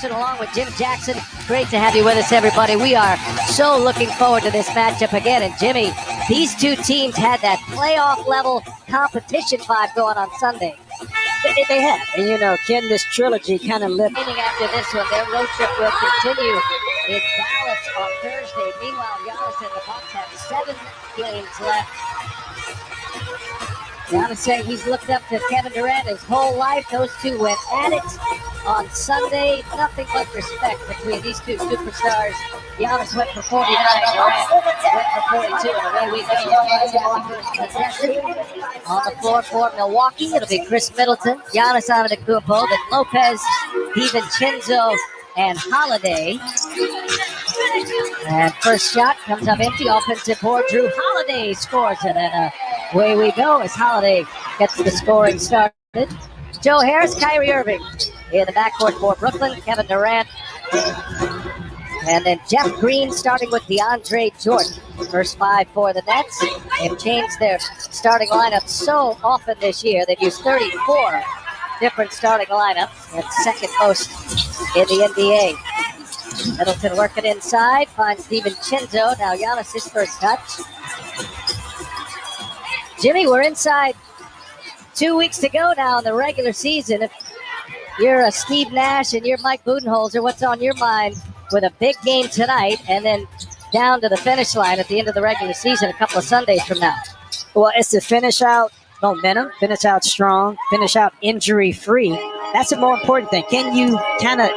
Thompson along with Jim Jackson. Great to have you with us, everybody. We are so looking forward to this matchup again. And Jimmy, these two teams had that playoff level competition vibe going on Sunday. They have. And you know, Ken, this trilogy kind of lived. After this one, their road trip will continue in Dallas on Thursday. Meanwhile, Giannis and the Bucks have 7 games left. Giannis saying he's looked up to Kevin Durant his whole life. Those two went at it on Sunday. Nothing but respect between these two superstars. Giannis went for 49, Durant went for 42, and away we go. On the floor for Milwaukee, it'll be Chris Middleton, Giannis Antetokounmpo, then Lopez, DiVincenzo, and Holiday. And first shot comes up empty, offensive board. Drew Holiday scores it, and away we go as Holiday gets the scoring started. Joe Harris, Kyrie Irving in the backcourt for Brooklyn, Kevin Durant. And then Jeff Green starting with DeAndre Jordan. First 5 for the Nets. They've changed their starting lineup so often this year. They've used 34 different starting lineups. That's second most in the NBA. Middleton working inside, finds DiVincenzo. Now Giannis his first touch. Jimmy, we're inside 2 weeks to go now in the regular season. If you're a Steve Nash and you're Mike Budenholzer, what's on your mind with a big game tonight and then down to the finish line at the end of the regular season a couple of Sundays from now? Well, it's to finish out momentum, finish out strong, finish out injury-free. That's the more important thing. Can you kind of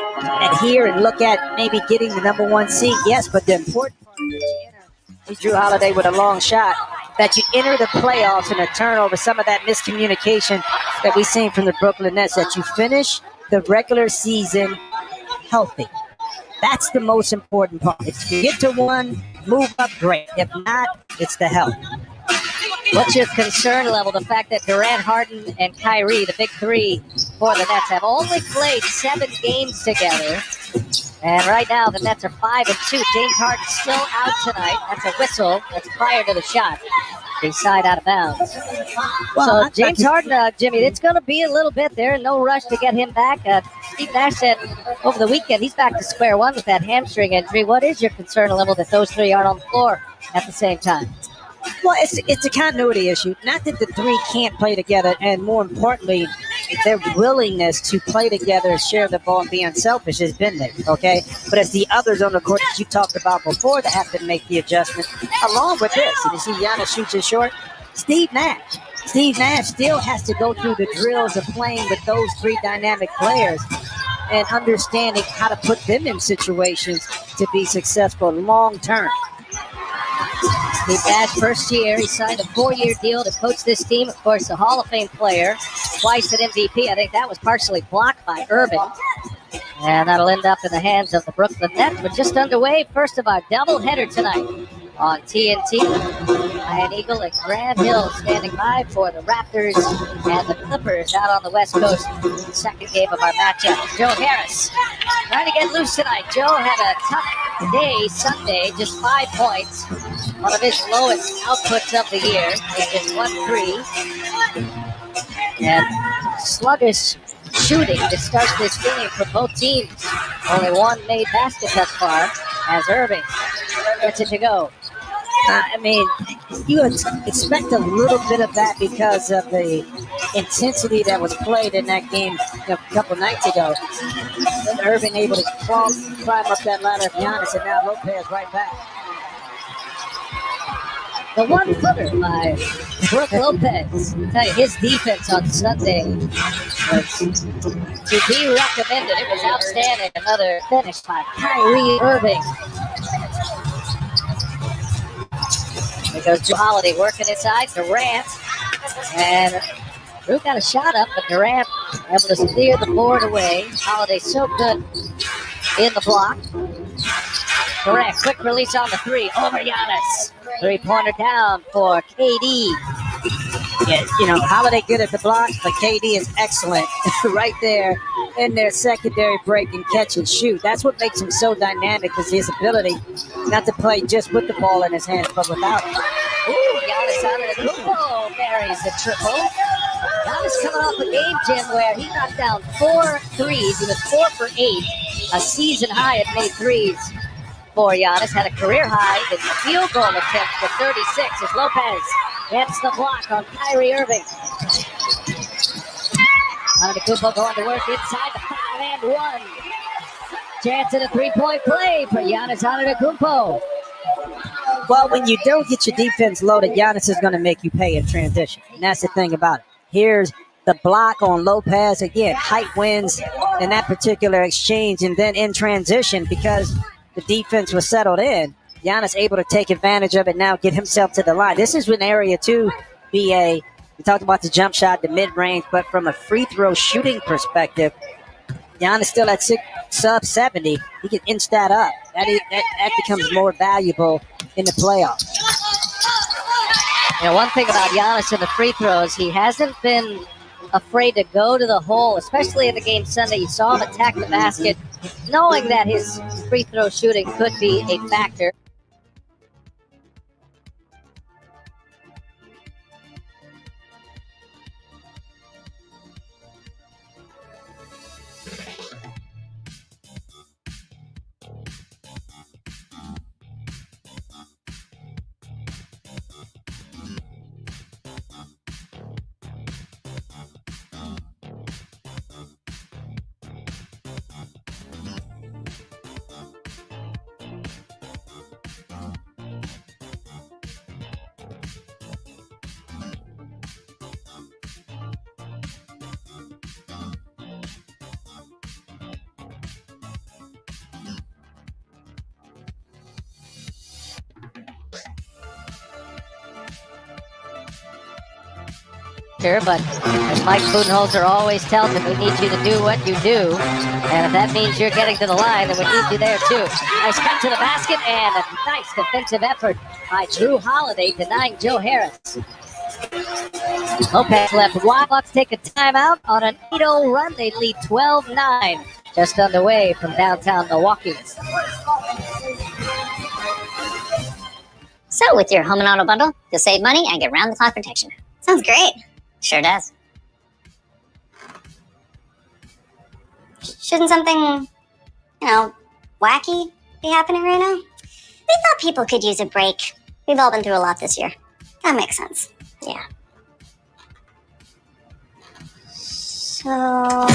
adhere and look at maybe getting the number 1 seed? Yes, but the important part is that you enter. Drew Holiday with a long shot. That you enter the playoffs and a turnover, some of that miscommunication that we've seen from the Brooklyn Nets, that you finish the regular season healthy. That's the most important part. If you get to 1, move up, great. If not, it's the health. What's your concern level? The fact that Durant, Harden, and Kyrie, the big 3 for the Nets, have only played 7 games together. And right now, the Nets are 5-2. James Harden's still out tonight. That's a whistle. That's prior to the shot. They side out of bounds. Well, so James Harden, Jimmy, it's going to be a little bit there. No rush to get him back. Steve Nash said over the weekend he's back to square one with that hamstring injury. What is your concern level that those 3 aren't on the floor at the same time? Well, it's a continuity issue. Not that the 3 can't play together, and more importantly, their willingness to play together, share the ball, and be unselfish has been there, okay? But it's the others on the court that you talked about before that have to make the adjustment, along with this. And you see Giannis shoots it short. Steve Nash still has to go through the drills of playing with those 3 dynamic players and understanding how to put them in situations to be successful long term. Steve Nash, first year, he signed a 4-year deal to coach this team. Of course, a Hall of Fame player, twice an MVP. I think that was partially blocked by Irving. And that'll end up in the hands of the Brooklyn Nets. But just underway, first of our doubleheader tonight on TNT. Ian Eagle and Graham Hill standing by for the Raptors and the Clippers out on the West Coast. Second game of our matchup. Joe Harris trying to get loose tonight. Joe had a tough day Sunday, just 5 points. One of his lowest outputs of the year. Just 1 3. And sluggish shooting to start this game for both teams. Only 1 made basket thus far as Irving gets it to go. I mean, you would expect a little bit of that because of the intensity that was played in that game a couple nights ago. And Irving able to climb up that ladder of Giannis, and now Lopez right back. The 1-footer by Brook Lopez. I tell you, his defense on Sunday was to be recommended. It was outstanding. Another finish by Kyrie Irving. There goes Drew Holiday working inside. Durant. And Drew got a shot up, but Durant able to steer the board away. Holiday so good in the block. Durant, quick release on the 3 over Giannis. 3-pointer down for KD. Yeah, you know, Holiday good at the block, but KD is excellent right there in their secondary break and catch and shoot. That's what makes him so dynamic, is his ability not to play just with the ball in his hands, but without it. Ooh, Giannis Antetokounmpo buries the triple. Giannis coming off a game, Jim, where he knocked down 4 threes. He was 4 for 8, a season high at made threes for Giannis. Had a career high in field goal attempts with 36 as Lopez gets the block on Kyrie Irving. Antetokounmpo going to work inside the 5 and 1. Chance at a three-point play for Giannis Antetokounmpo. Well, when you don't get your defense loaded, Giannis is going to make you pay in transition. And that's the thing about it. Here's the block on Lopez. Again, height wins in that particular exchange. And then in transition, because the defense was settled in, Giannis able to take advantage of it now, get himself to the line. This is an area, too, BA. We talked about the jump shot, the mid-range, but from a free throw shooting perspective, Giannis still at sub 70. He can inch that up. That becomes more valuable in the playoffs. You know, one thing about Giannis in the free throws, he hasn't been afraid to go to the hole, especially in the game Sunday. You saw him attack the basket, knowing that his free throw shooting could be a factor. But as Mike Budenholzer always tells him, we need you to do what you do. And if that means you're getting to the line, then we need you there too. Nice cut to the basket and a nice defensive effort by Drew Holiday, denying Joe Harris. Lopez left wide. Bucks take a timeout on an 8-0 run. They lead 12-9, just underway from downtown Milwaukee. So with your home and auto bundle, you'll save money and get round-the-clock protection. Sounds great. Sure does. Shouldn't something, wacky be happening right now? We thought people could use a break. We've all been through a lot this year. That makes sense. Yeah. So...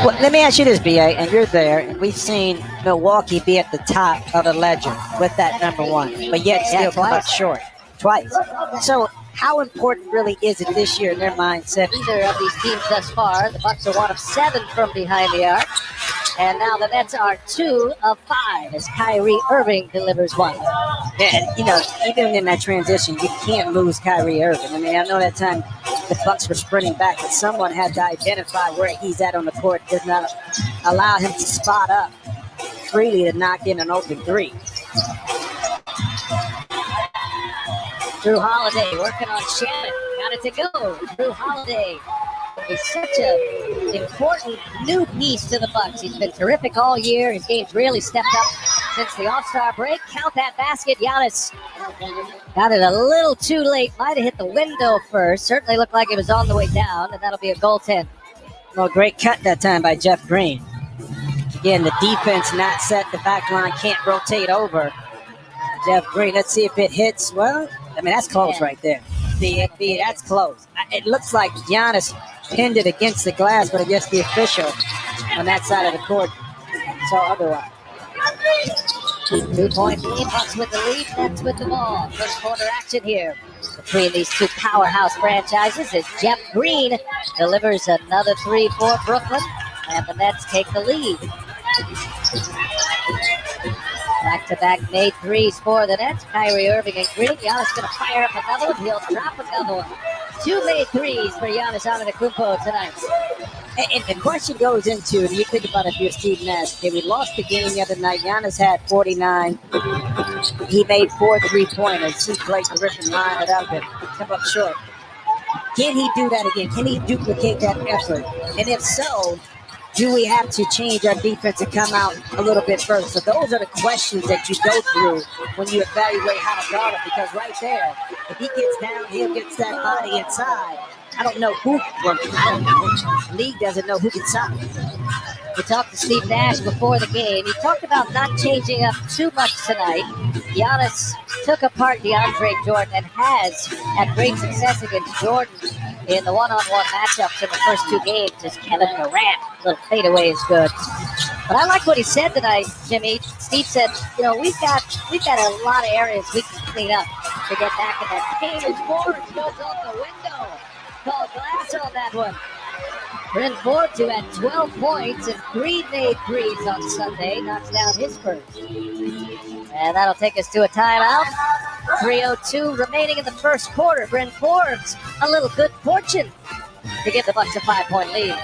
Well, let me ask you this, BA, and you're there, and we've seen Milwaukee be at the top of the ledger with that number one, but yet still come up short twice. So how important really is it this year in their mindset? Either of these teams thus far, the Bucks are 1 of 7 from behind the arc. And now the Nets are 2 of 5 as Kyrie Irving delivers one. Yeah, you know, even in that transition, you can't lose Kyrie Irving. I mean, I know that time the Bucks were sprinting back, but someone had to identify where he's at on the court. Does not allow him to spot up freely to knock in an open three. Drew Holiday working on Shannon. Got it to go. Drew Holiday is such an important new piece to the Bucks. He's been terrific all year. His game's really stepped up since the All-Star break. Count that basket. Giannis got it a little too late. Might have hit the window first. Certainly looked like it was on the way down, and that'll be a goaltend. Well, great cut that time by Jeff Green. Again, the defense not set. The back line can't rotate over. Jeff Green, let's see if it hits. Well, I mean, that's close right there. That's close. It looks like Giannis pinned it against the glass, but I guess the official on that side of the court saw otherwise. 2-point lead. Bucks with the lead. Nets with the ball. First quarter action here between these two powerhouse franchises as Jeff Green delivers another three for Brooklyn, and the Nets take the lead. Back-to-back made threes for the Nets. Kyrie Irving and Green. Giannis going to fire up another one. He'll drop another one. 2 made threes for Giannis Antetokounmpo tonight. And the question goes into, you think about it if you're Steve Nash. Okay, we lost the game the other night. Giannis had 49. He made 4 3-pointers. He Blake Griffin lined it up and come up short. Can he do that again? Can he duplicate that effort? And if so, do we have to change our defense and come out a little bit further? So those are the questions that you go through when you evaluate how to guard him. Because right there, if he gets downhill, gets that body inside, I don't know who. Well, I don't know. The league doesn't know who can stop him. We talked to Steve Nash before the game. He talked about not changing up too much tonight. Giannis took apart DeAndre Jordan and has had great success against Jordan in the one-on-one matchups in the first 2 games. As Kevin Durant, little fadeaway is good. But I like what he said tonight, Jimmy. Steve said, we've got a lot of areas we can clean up to get back in that game. And Forbes goes off the window. Called glass on that one. Bryn Forbes, who had 12 points and 3 made threes on Sunday, knocks down his first. And that'll take us to a timeout. 3:02 remaining in the first quarter. Bryn Forbes, a little good fortune to give the Bucks a 5-point lead.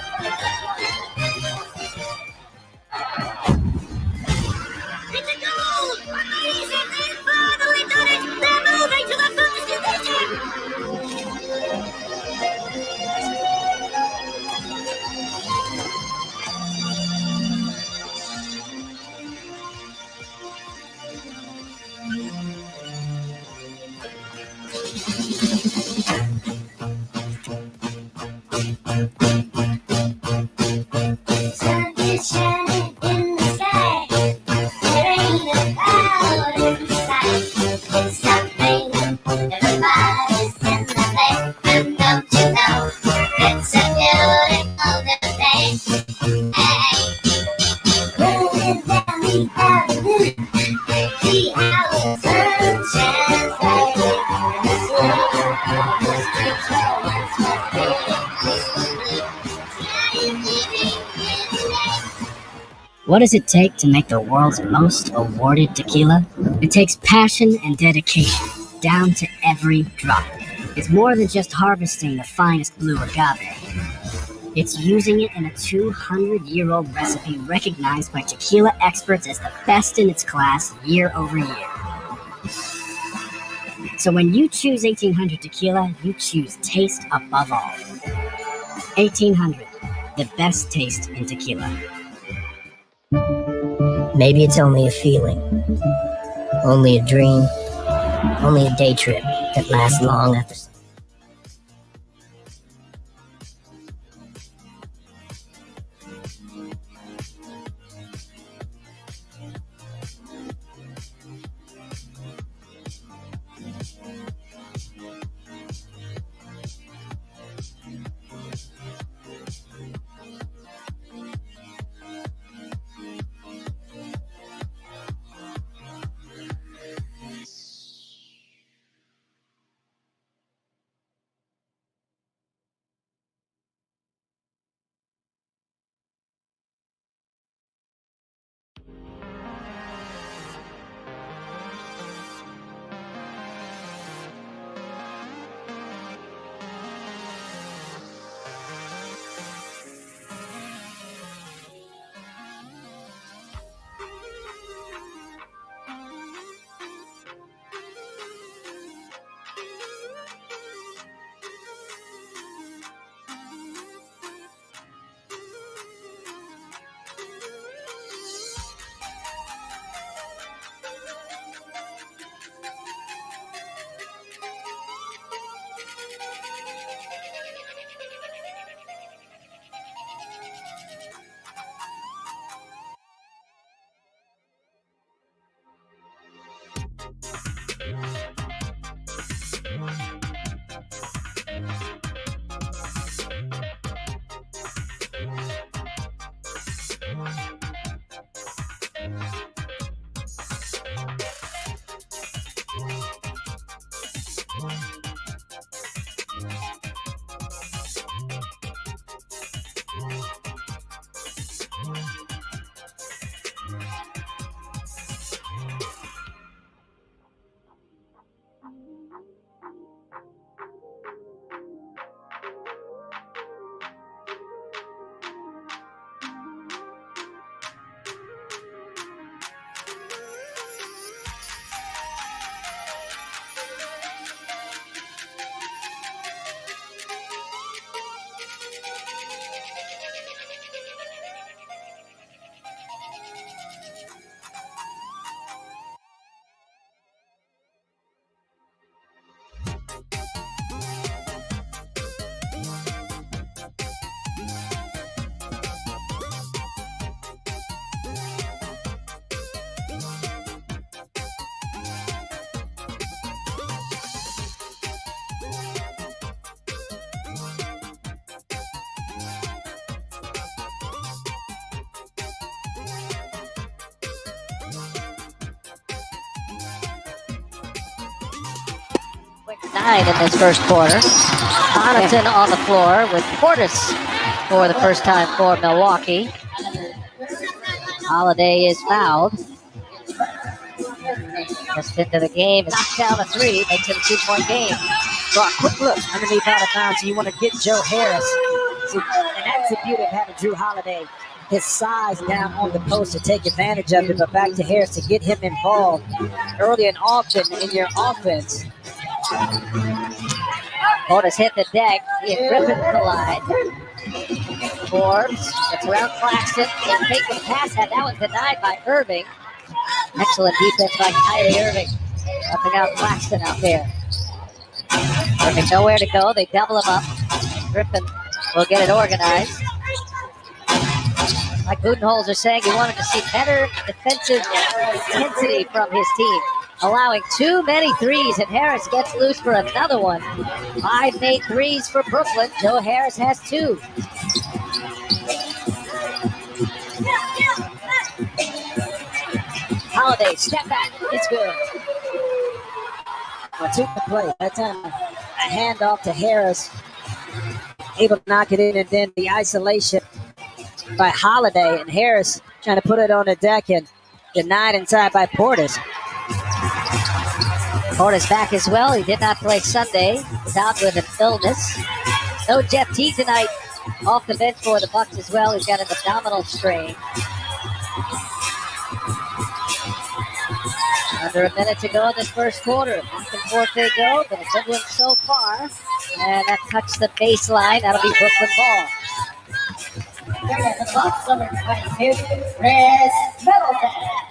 It's a goal! Amazing! They've finally done it! They're moving to the first division! Sun is shining in the sky. There ain't a cloud in sight. It's something everybody's in the place. And don't you know it's a beautiful day? Hey, running down the avenue, see how the sun shines brightly. And this world just keeps going swiftly. What does it take to make the world's most awarded tequila? It takes passion and dedication, down to every drop. It's more than just harvesting the finest blue agave. It's using it in a 200-year-old recipe recognized by tequila experts as the best in its class year over year. So when you choose 1800 tequila, you choose taste above all. 1800, the best taste in tequila. Maybe it's only a feeling, only a dream, only a day trip that lasts long after. 9 in this first quarter. Connaughton on the floor with Portis for the first time for Milwaukee. Holiday is fouled. Just into the game, knocks down a 3, makes it a 2-point game. So a quick look underneath out of bounds. You want to get Joe Harris. And that's the beauty of having Drew Holiday. His size down on the post to take advantage of it, but back to Harris to get him involved early and often in your offense. Portis hit the deck. He and Griffin collide. Forbes gets around Claxton. They take the pass. That was denied by Irving. Excellent defense by Kyrie Irving. Helping out Claxton out there. Irving nowhere to go. They double him up. Griffin will get it organized. Like Budenholzer saying, he wanted to see better defensive intensity from his team. Allowing too many threes, and Harris gets loose for another one. 5 made threes for Brooklyn. Joe Harris has 2. Holiday, step back. It's good. I took the play. That time, a handoff to Harris. Able to knock it in, and then the isolation by Holiday, and Harris trying to put it on the deck and denied inside by Portis. Portis back as well. He did not play Sunday. He's out with an illness. No Jeff T tonight. Off the bench for the Bucks as well. He's got an abdominal strain. Under a minute to go in this first quarter. Back and forth they go, but a good one so far. And that touched the baseline. That'll be Brooklyn ball.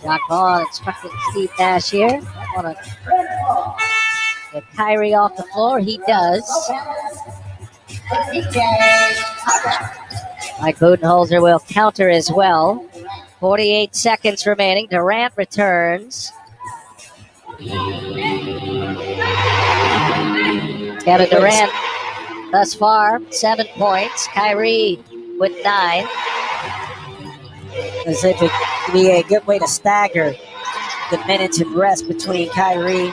Doc Ball instructing Steve Nash here. Want to get Kyrie off the floor. He does. Mike Budenholzer will counter as well. 48 seconds remaining. Durant returns. Kevin Durant thus far, 7 points. Kyrie with 9. As if it could be a good way to stagger the minutes of rest between Kyrie.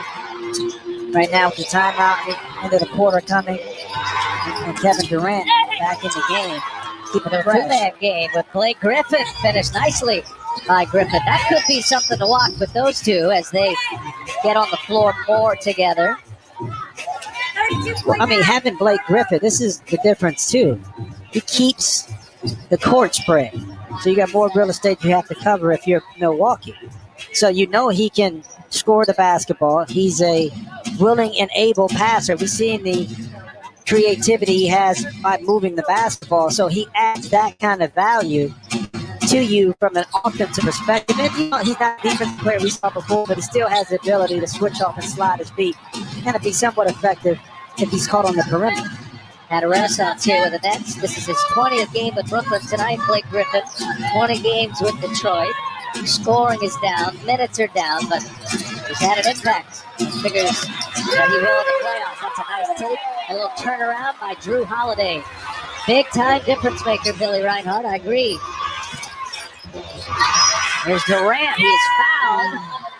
Right now with the timeout, end of the quarter coming, and Kevin Durant back in the game. Keeping it fresh. 2-man game with Blake Griffin. Finished nicely by Griffin. That could be something to watch with those two as they get on the floor more together. Well, I mean, having Blake Griffin, this is the difference too. He keeps the court spread. So you got more real estate you have to cover if you're Milwaukee. So you know he can score the basketball. He's a willing and able passer. We've seen the creativity he has by moving the basketball. So he adds that kind of value to you from an offensive perspective. And you know, he's not a defensive player we saw before, but he still has the ability to switch off and slide his feet. Kind of be somewhat effective if he's caught on the perimeter. Had a renaissance here with the Nets. This is his 20th game with Brooklyn tonight. Blake Griffin, 20 games with Detroit. Scoring is down, minutes are down, but he's had an impact. Figures that he will in the playoffs. That's a nice take. A little turnaround by Drew Holiday. Big time difference maker, Billy Reinhart. I agree. There's Durant. He is fouled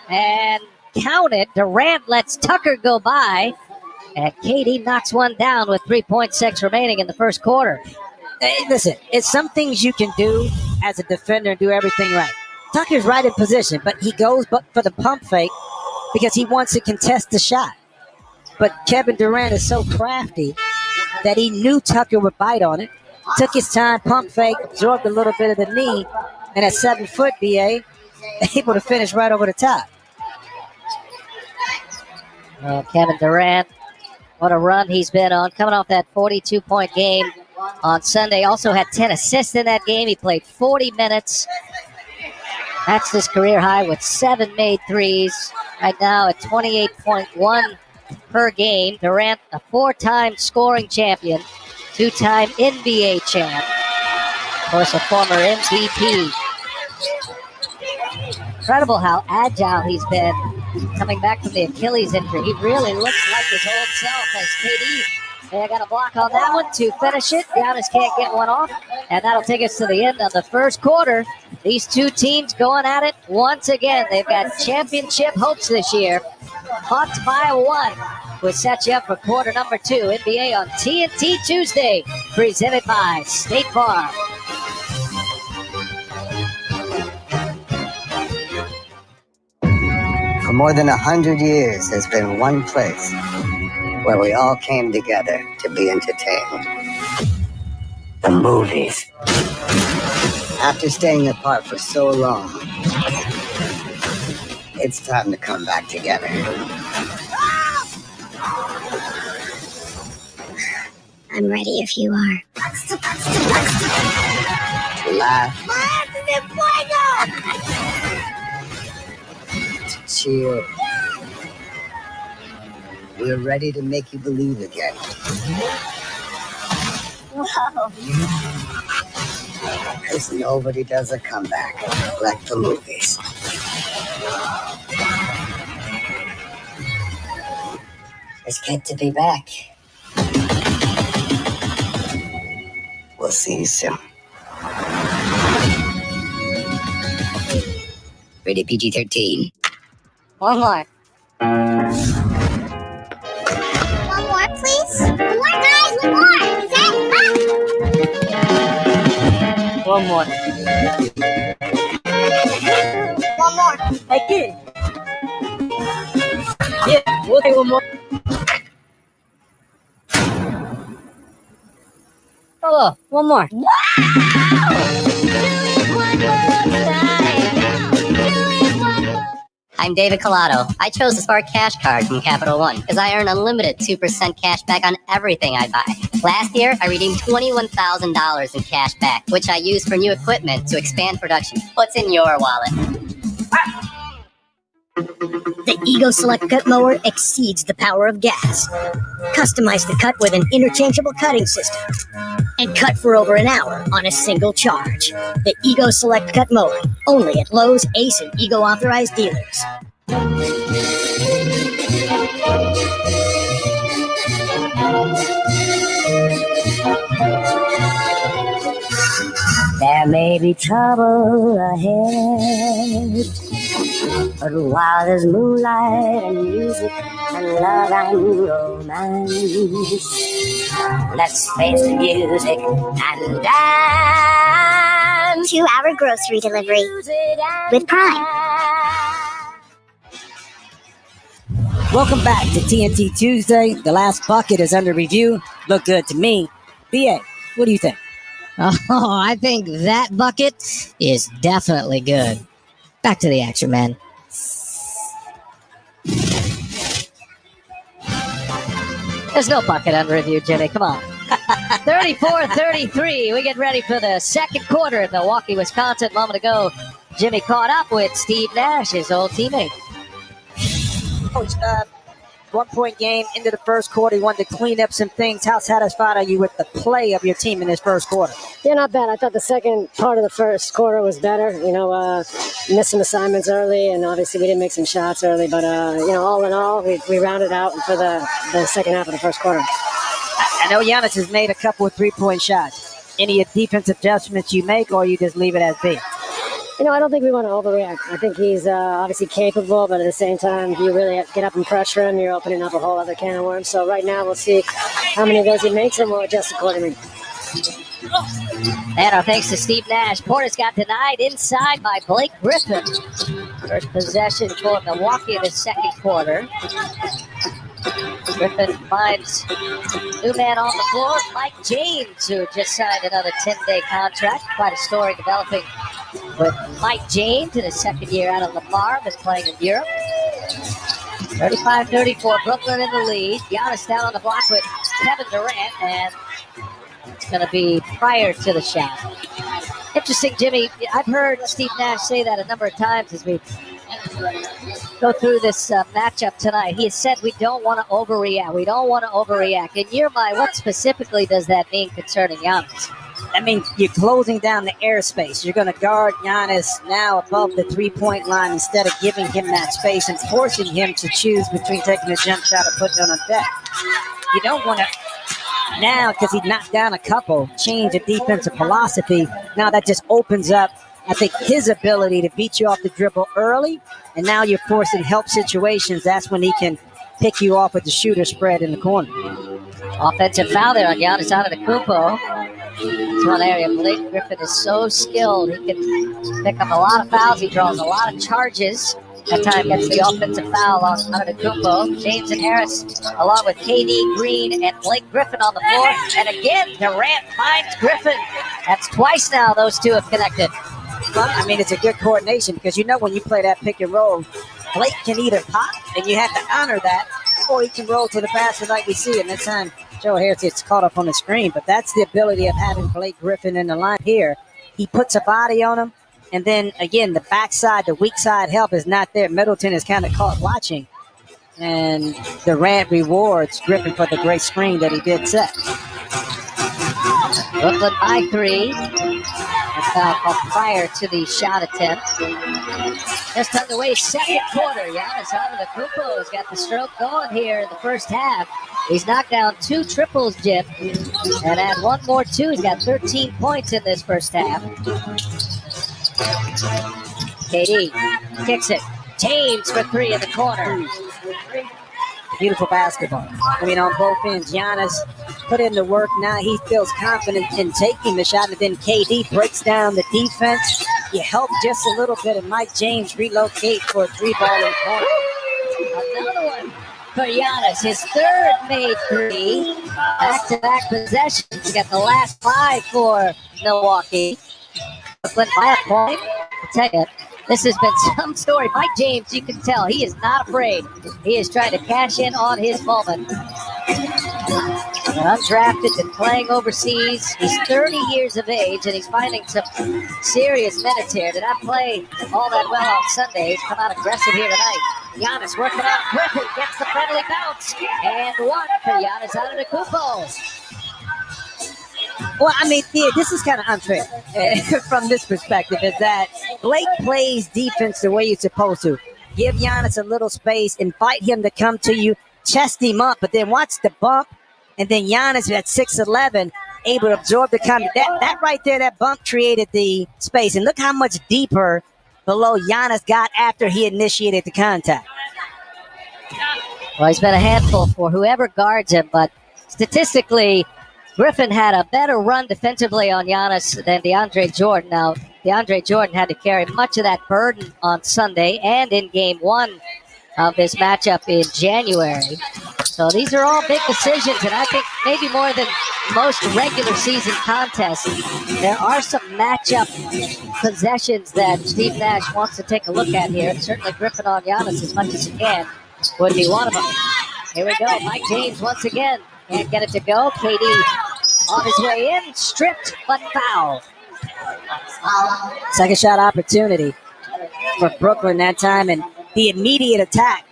and counted. Durant lets Tucker go by. And KD knocks one down with 3.6 remaining in the first quarter. Hey, listen, it's some things you can do as a defender and do everything right. Tucker's right in position, but he goes for the pump fake because he wants to contest the shot. But Kevin Durant is so crafty that he knew Tucker would bite on it, took his time, pump fake, absorbed a little bit of the knee, and at 7 foot, BA, able to finish right over the top. Kevin Durant, what a run he's been on, coming off that 42-point game on Sunday. Also had 10 assists in that game. He played 40 minutes. That's his career high with 7 made threes. Right now at 28.1 per game. Durant, a 4-time scoring champion, 2-time NBA champ. Of course, a former MVP. Incredible how agile he's been coming back from the Achilles injury. He really looks like his old self as KD. They got a block on that one to finish it. Giannis can't get one off. And that'll take us to the end of the first quarter. These two teams going at it once again. They've got championship hopes this year. Bucks by 1. We set you up for quarter number 2, NBA on TNT Tuesday, presented by State Farm. For more than 100 years, there's been one place where we all came together to be entertained. The movies. After staying apart for so long, it's time to come back together. I'm ready if you are. To laugh. To cheer. We're ready to make you believe again. Whoa. Because nobody does a comeback like the movies. It's good to be back. We'll see you soon. Rated PG-13. One more. One more, please. One more, guys. One more. Set. One more. One more. Hey, kid. Yeah, we'll take one more. Oh, one more. I'm David Collado. I chose the Spark Cash Card from Capital One because I earn unlimited 2% cash back on everything I buy. Last year, I redeemed $21,000 in cash back, which I used for new equipment to expand production. What's in your wallet? The Ego Select Cut Mower exceeds the power of gas. Customize the cut with an interchangeable cutting system and cut for over an hour on a single charge. The Ego Select Cut Mower, only at Lowe's, Ace, and Ego authorized dealers. There may be trouble ahead, but while there's moonlight and music and love and romance, let's face the music and dance. 2-hour grocery delivery with Prime. Welcome back to TNT Tuesday. The last bucket is under review. Look good to me. BA, what do you think? Oh, I think that bucket is definitely good. Back to the action, man. There's no bucket under review, Jimmy. Come on. 34-33. We get ready for the second quarter in Milwaukee, Wisconsin. A moment ago, Jimmy caught up with Steve Nash, his old teammate. Coach, 1-point game into the first quarter. You wanted to clean up some things. How satisfied are you with the play of your team in this first quarter? Yeah, not bad. I thought the second part of the first quarter was better. Missed some assignments early, and obviously we didn't make some shots early. But, all in all, we rounded out for the second half of the first quarter. I know Giannis has made a couple of three-point shots. Any defensive adjustments you make, or you just leave it as be? I don't think we want to overreact. I think he's obviously capable, but at the same time, if you really get up and pressure him, you're opening up a whole other can of worms. So right now, we'll see how many of those he makes, and we'll adjust accordingly. And our thanks to Steve Nash. Portis got denied inside by Blake Griffin. First possession for Milwaukee in the second quarter. Griffin finds new man on the floor, Mike James, who just signed another 10-day contract. Quite a story developing with Mike James in his second year out of Lamar, is playing in Europe. 35-34, Brooklyn in the lead. Giannis down on the block with Kevin Durant, and it's going to be prior to the shot. Interesting, Jimmy. I've heard Steve Nash say that a number of times as we go through this matchup tonight. He has said we don't want to overreact. We don't want to overreact. In your mind, what specifically does that mean concerning Giannis? That means you're closing down the airspace. You're going to guard Giannis now above the three-point line instead of giving him that space and forcing him to choose between taking a jump shot or putting it on deck. You don't want to now, because he knocked down a couple, change the defensive philosophy. Now that just opens up, I think, his ability to beat you off the dribble early, and now you're forcing help situations. That's when he can pick you off with the shooter spread in the corner. Offensive foul there on Giannis Antetokounmpo. It's one area Blake Griffin is so skilled. He can pick up a lot of fouls. He draws a lot of charges. That time gets the offensive foul on Antetokounmpo. James and Harris, along with KD, Green, and Blake Griffin on the floor. And again, Durant finds Griffin. That's twice now those two have connected. Well, I mean, it's a good coordination because you know when you play that pick and roll, Blake can either pop, and you have to honor that, or he can roll to the basket like we see. And this time, Joe Harris gets caught up on the screen. But that's the ability of having Blake Griffin in the line here. He puts a body on him. And then, again, the backside, the weak side help is not there. Middleton is kind of caught watching. And Durant rewards Griffin for the great screen that he did set. Brooklyn by 3. A foul called prior to the shot attempt. Just underway, second quarter. Giannis Antetokounmpo has got the stroke going here in the first half. He's knocked down 2 triples, Jim, and add one more 2. He's got 13 points in this first half. KD kicks it. James for 3 in the corner. Beautiful basketball. I mean, on both ends, Giannis put in the work. Now he feels confident in taking the shot, and then KD breaks down the defense. You help just a little bit, and Mike James relocate for a 3-ball in the corner. Another one for Giannis. His third made 3. Back-to-back possessions. He got the last 5 for Milwaukee. Brooklyn by a point. I'll tell you, this has been some story. Mike James, you can tell, he is not afraid. He is trying to cash in on his moment. Undrafted and playing overseas. He's 30 years of age, and he's finding some serious minutes here. Did not play all that well on Sunday. He's come out aggressive here tonight. Giannis working on Griffin, gets the friendly bounce, and one for Giannis Antetokounmpo. Well, I mean, yeah, this is kind of unfair from this perspective, is that Blake plays defense the way you're supposed to. Give Giannis a little space, invite him to come to you, chest him up, but then watch the bump, and then Giannis at 6'11", able to absorb the comment. That right there, that bump created the space, and look how much deeper below Giannis got after he initiated the contact. Well, he's been a handful for whoever guards him, but statistically, Griffin had a better run defensively on Giannis than DeAndre Jordan. Now, DeAndre Jordan had to carry much of that burden on Sunday and in Game 1 of this matchup in January. So these are all big decisions, and I think maybe more than most regular season contests, there are some matchup possessions that Steve Nash wants to take a look at here. And certainly Griffin on Giannis as much as he can would be one of them. Here we go. Mike James once again. Can't get it to go. KD on his way in. Stripped, but foul. Second shot opportunity for Brooklyn that time, and the immediate attack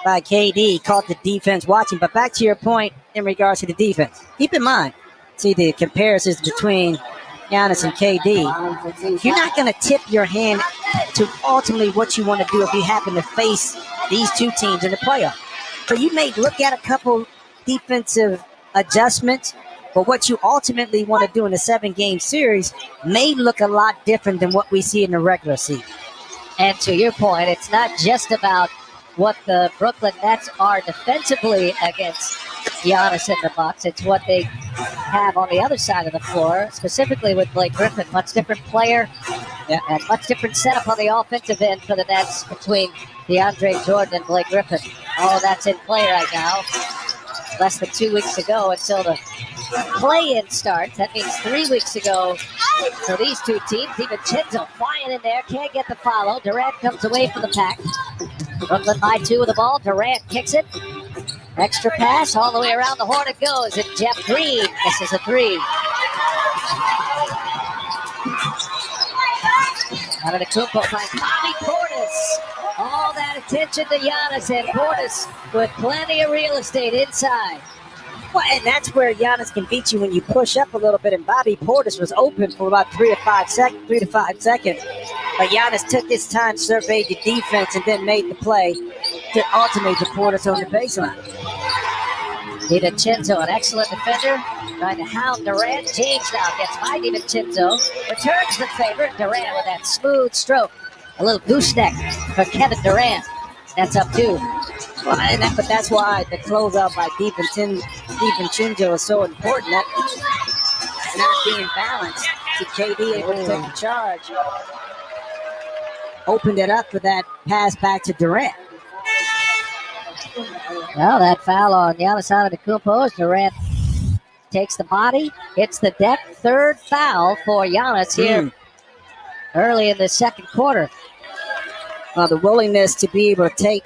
by KD caught the defense watching. But back to your point in regards to the defense. Keep in mind, see the comparisons between Giannis and KD. You're not going to tip your hand to ultimately what you want to do if you happen to face these two teams in the playoffs. So you may look at a couple defensive adjustments, but what you ultimately want to do in a 7-game series may look a lot different than what we see in the regular season. And to your point, it's not just about what the Brooklyn Nets are defensively against Giannis in the Bucks. It's what they have on the other side of the floor, specifically with Blake Griffin. Much different player, and much different setup on the offensive end for the Nets between DeAndre Jordan and Blake Griffin. All of that's in play right now. Less than 2 weeks ago until the play-in starts. That means 3 weeks ago for these two teams. Even Chinzo flying in there. Can't get the follow. Durant comes away from the pack. Brooklyn by 2 with the ball. Durant kicks it. Extra pass all the way around the horn it goes. And Jeff Green misses a 3. Antetokounmpo finds Bobby Portis. All that attention to Giannis, and Portis with plenty of real estate inside. Well, and that's where Giannis can beat you when you push up a little bit. And Bobby Portis was open for about 3 to 5 seconds. But Giannis took his time, surveyed the defense, and then made the play to ultimately put Portis on the baseline. DiVincenzo, an excellent defender, trying to hound Durant. James now gets by DiVincenzo. Returns the favor. Durant with that smooth stroke. A little gooseneck for Kevin Durant. That's up 2. Well, but that's why the closeout by DiVincenzo is so important. That not being balanced to KD able to take the charge. Opened it up for that pass back to Durant. Well, that foul on Giannis Antetokounmpo as Durant takes the body, hits the deck. Third foul for Giannis here early in the second quarter. The willingness to be able to take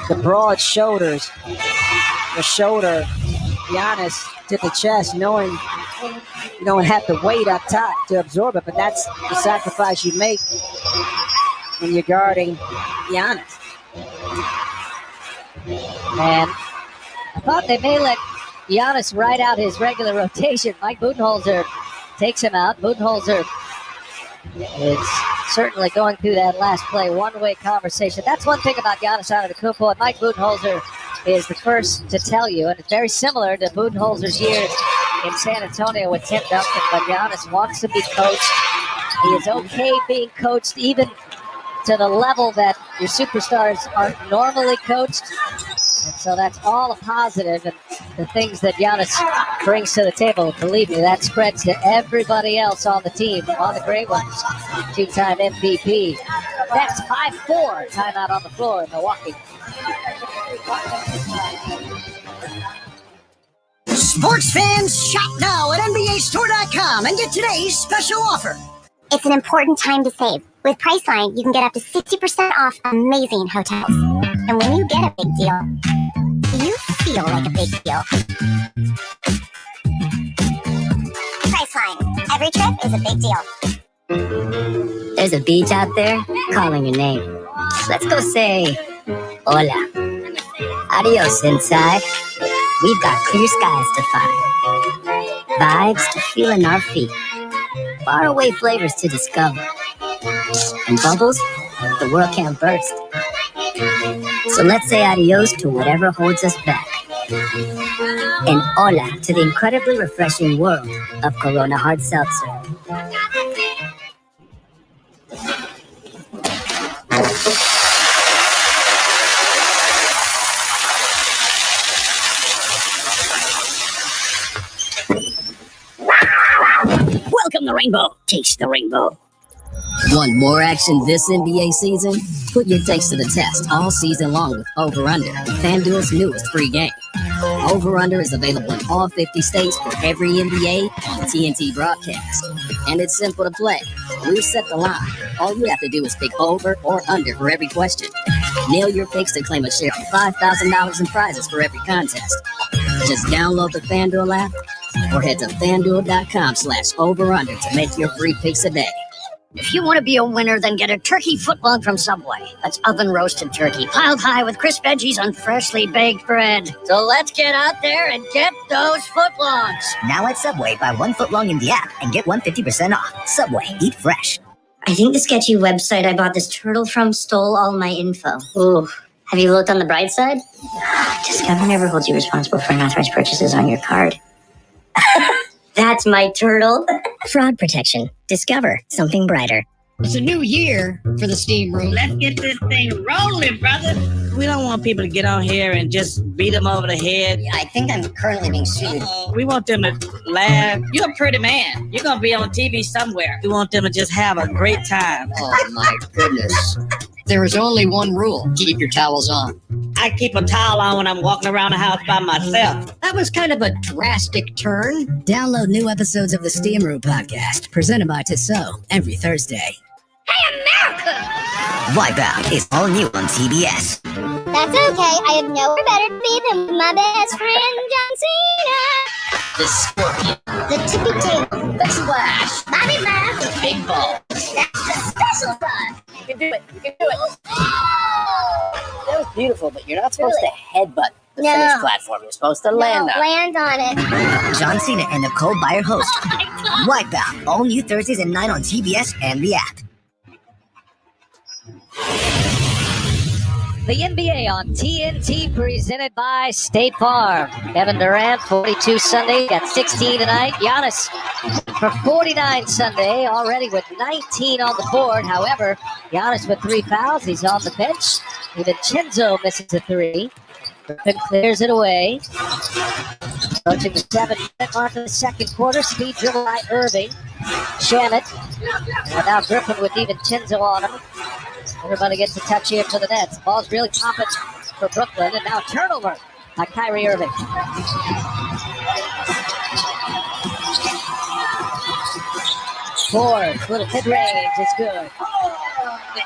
the broad shoulders, the shoulder, Giannis to the chest, knowing you don't have to wait up top to absorb it, but that's the sacrifice you make when you're guarding Giannis. And I thought they may let Giannis ride out his regular rotation. Mike Budenholzer takes him out. Budenholzer is certainly going through that last play, one-way conversation. That's one thing about Giannis Antetokounmpo, and Mike Budenholzer is the first to tell you, and it's very similar to Budenholzer's years in San Antonio with Tim Duncan, but Giannis wants to be coached. He is okay being coached, even to the level that your superstars aren't normally coached. And so that's all a positive, and the things that Giannis brings to the table, believe me, that spreads to everybody else on the team, on the great ones. Two-time MVP. That's 5-4. Timeout on the floor in Milwaukee. Sports fans, shop now at NBAstore.com and get today's special offer. It's an important time to save. With Priceline, you can get up to 60% off amazing hotels. And when you get a big deal, you feel like a big deal. Priceline. Every trip is a big deal. There's a beach out there calling your name. Let's go say, hola. Adios inside. We've got clear skies to find. Vibes to feel in our feet. Faraway flavors to discover. And bubbles the world can't burst. So let's say adios to whatever holds us back. And hola to the incredibly refreshing world of Corona Hard Seltzer. Welcome to Rainbow. Taste the rainbow. Want more action this NBA season? Put your takes to the test all season long with Over Under, FanDuel's newest free game. Over Under is available in all 50 states for every NBA on TNT broadcast. And it's simple to play. We set the line. All you have to do is pick over or under for every question. Nail your picks to claim a share of $5,000 in prizes for every contest. Just download the FanDuel app or head to FanDuel.com/over-under to make your free picks today. If you want to be a winner, then get a turkey footlong from Subway. That's oven-roasted turkey, piled high with crisp veggies on freshly baked bread. So let's get out there and get those footlongs. Now at Subway, buy 1 footlong in the app and get 150% off. Subway, eat fresh. I think the sketchy website I bought this turtle from stole all my info. Ooh. Have you looked on the bright side? Discover never holds you responsible for unauthorized purchases on your card. That's my turtle. Fraud protection. Discover something brighter. It's a new year for the steam room. Let's get this thing rolling, brother. We don't want people to get on here and just beat them over the head. I think I'm currently being sued. We want them to laugh. You're a pretty man. You're going to be on TV somewhere. We want them to just have a great time. Oh, my goodness. There is only one rule. Keep your towels on. I keep a towel on when I'm walking around the house by myself. That was kind of a drastic turn. Download new episodes of the Steam Room podcast, presented by Tissot, every Thursday. Hey, America! Wipeout is all new on CBS. That's okay. I have nowhere better to be than my best friend, John Cena. The Scorpion. The tippy tail. The Splash. Bobby Brown. The Big Ball. That's the special fun. You can do it. You can do it. That was beautiful, but you're not supposed to headbutt the finish platform. You're supposed to land on it. Land on it. John Cena and Nicole Byer host. Wipeout, all new Thursdays at 9 on CBS and the app. The NBA on TNT, presented by State Farm. Kevin Durant, 42 Sunday, got 16 tonight. Giannis for 49 Sunday, already with 19 on the board. However, Giannis with 3 fouls. He's on the bench. DiVincenzo misses a three. Griffin clears it away. Approaching the 7-minute mark of the second quarter. Speed dribble by Irving. Shamit. And now Griffin with DiVincenzo on him. Everybody gets a touch here to the net. The ball's really popping for Brooklyn. And now turnover by Kyrie Irving. Ford, little mid-range, it's good.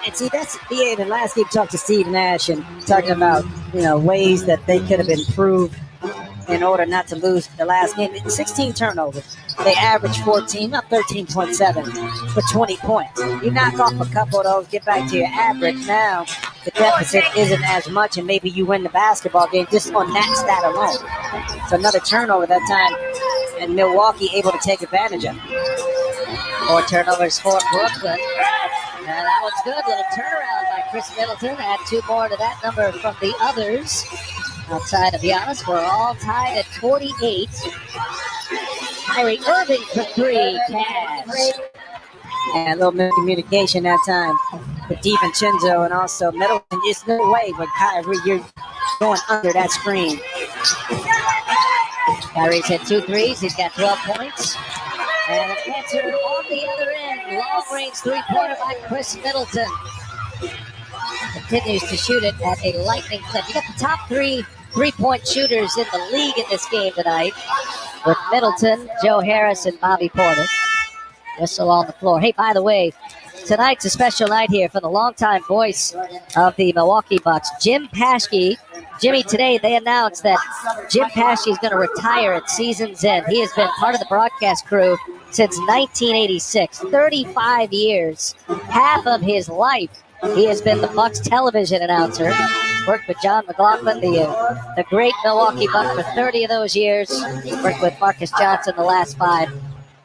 And see, that's the last game talked to Steve Nash and talking about, ways that they could have improved in order not to lose the last game. 16 turnovers. They averaged 14, not 13.7, for 20 points. You knock off a couple of those, get back to your average. Now, the deficit isn't as much, and maybe you win the basketball game just on that stat alone. So another turnover that time, and Milwaukee able to take advantage of it. 4 turnovers for Brooklyn. And that one's good. Little turnaround by Chris Middleton. Add 2 more to that number from the others. Outside of Giannis, we're all tied at 48. Kyrie Irving for 3. Cavs. And a little miscommunication that time with DiVincenzo and also Middleton. There's no way, but Kyrie, you're going under that screen. Kyrie's hit 2 threes. He's got 12 points. And an answer on the other end. Long-range three-pointer by Chris Middleton. Continues to shoot it at a lightning clip. You got the top 3 three-point shooters in the league in this game tonight with Middleton, Joe Harris, and Bobby Portis. Whistle on the floor. Hey, by the way, tonight's a special night here for the longtime voice of the Milwaukee Bucks, Jim Paschke. Jimmy, today they announced that Jim Paschke is going to retire at season's end. He has been part of the broadcast crew since 1986, 35 years. Half of his life, he has been the Bucks television announcer. Worked with John McLaughlin, the great Milwaukee Buck, for 30 of those years. Worked with Marcus Johnson the last 5.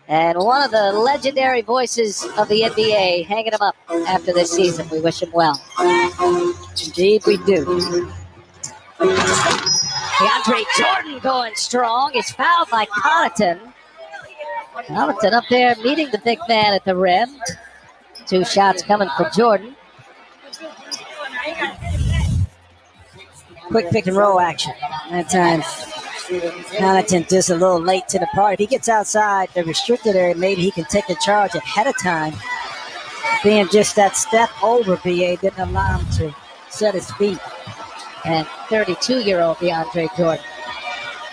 And one of the legendary voices of the NBA, hanging him up after this season. We wish him well. Indeed, we do. DeAndre Jordan going strong. He's fouled by Connaughton. Connaughton up there meeting the big man at the rim. 2 shots coming for Jordan. Quick pick and roll action. That time, Connaughton just a little late to the party. If he gets outside the restricted area, maybe he can take the charge ahead of time. Being just that step over, BA didn't allow him to set his feet. And 32-year-old DeAndre Jordan.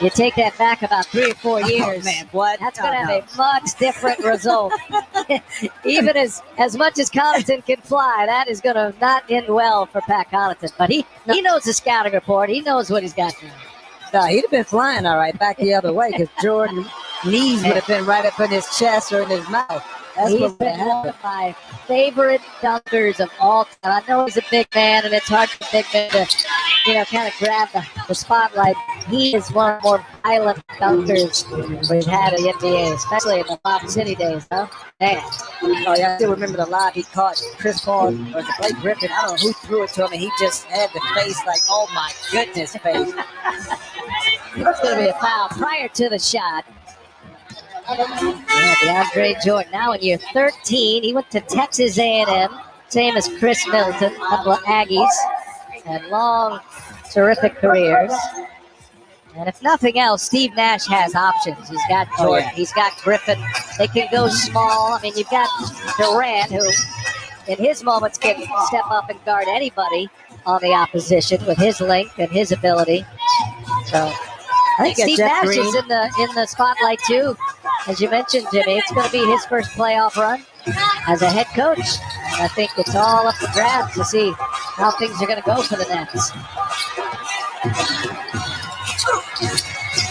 You take that back about 3 or 4 years. Oh, man, what? That's going to have a much different result. Even as much as Connaughton can fly, that is going to not end well for Pat Connaughton. But he knows the scouting report. He knows what he's got. No, he'd have been flying all right back the other way because Jordan's knees would have been right up in his chest or in his mouth. That's He's been one of my favorite dunkers of all time. I know he's a big man, and it's hard for big men to, kind of grab the spotlight. He is one of the more violent dunkers we've had in the NBA, especially in the Lob City days, huh? Man. Oh, yeah, I still remember the lob he caught Chris Paul or Blake Griffin. I don't know who threw it to him, and he just had the face like, oh, my goodness, face. It's going to be a foul prior to the shot. Yeah, DeAndre Jordan now in year 13. He went to Texas A&M, same as Chris Middleton, a couple of Aggies, and long, terrific careers. And if nothing else, Steve Nash has options. He's got Jordan, he's got Griffin. They can go small. I mean, you've got Durant, who in his moments can step up and guard anybody on the opposition with his length and his ability. So I think Steve Nash is in the spotlight too. As you mentioned, Jimmy, it's going to be his first playoff run as a head coach. And I think it's all up for grabs to see how things are going to go for the Nets.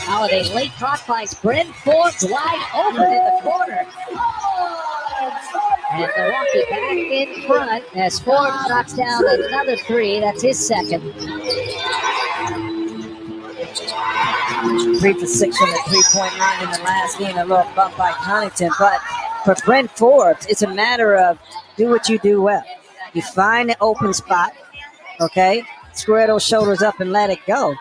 Holiday late clock finds Bryn Forbes wide open in the corner. And Milwaukee back in front as Forbes knocks down another 3. That's his second. 3 for 6 from the 3-point line in the last game. A little bump by Connaughton. But for Bryn Forbes, it's a matter of do what you do well. You find the open spot, okay? Square those shoulders up and let it go.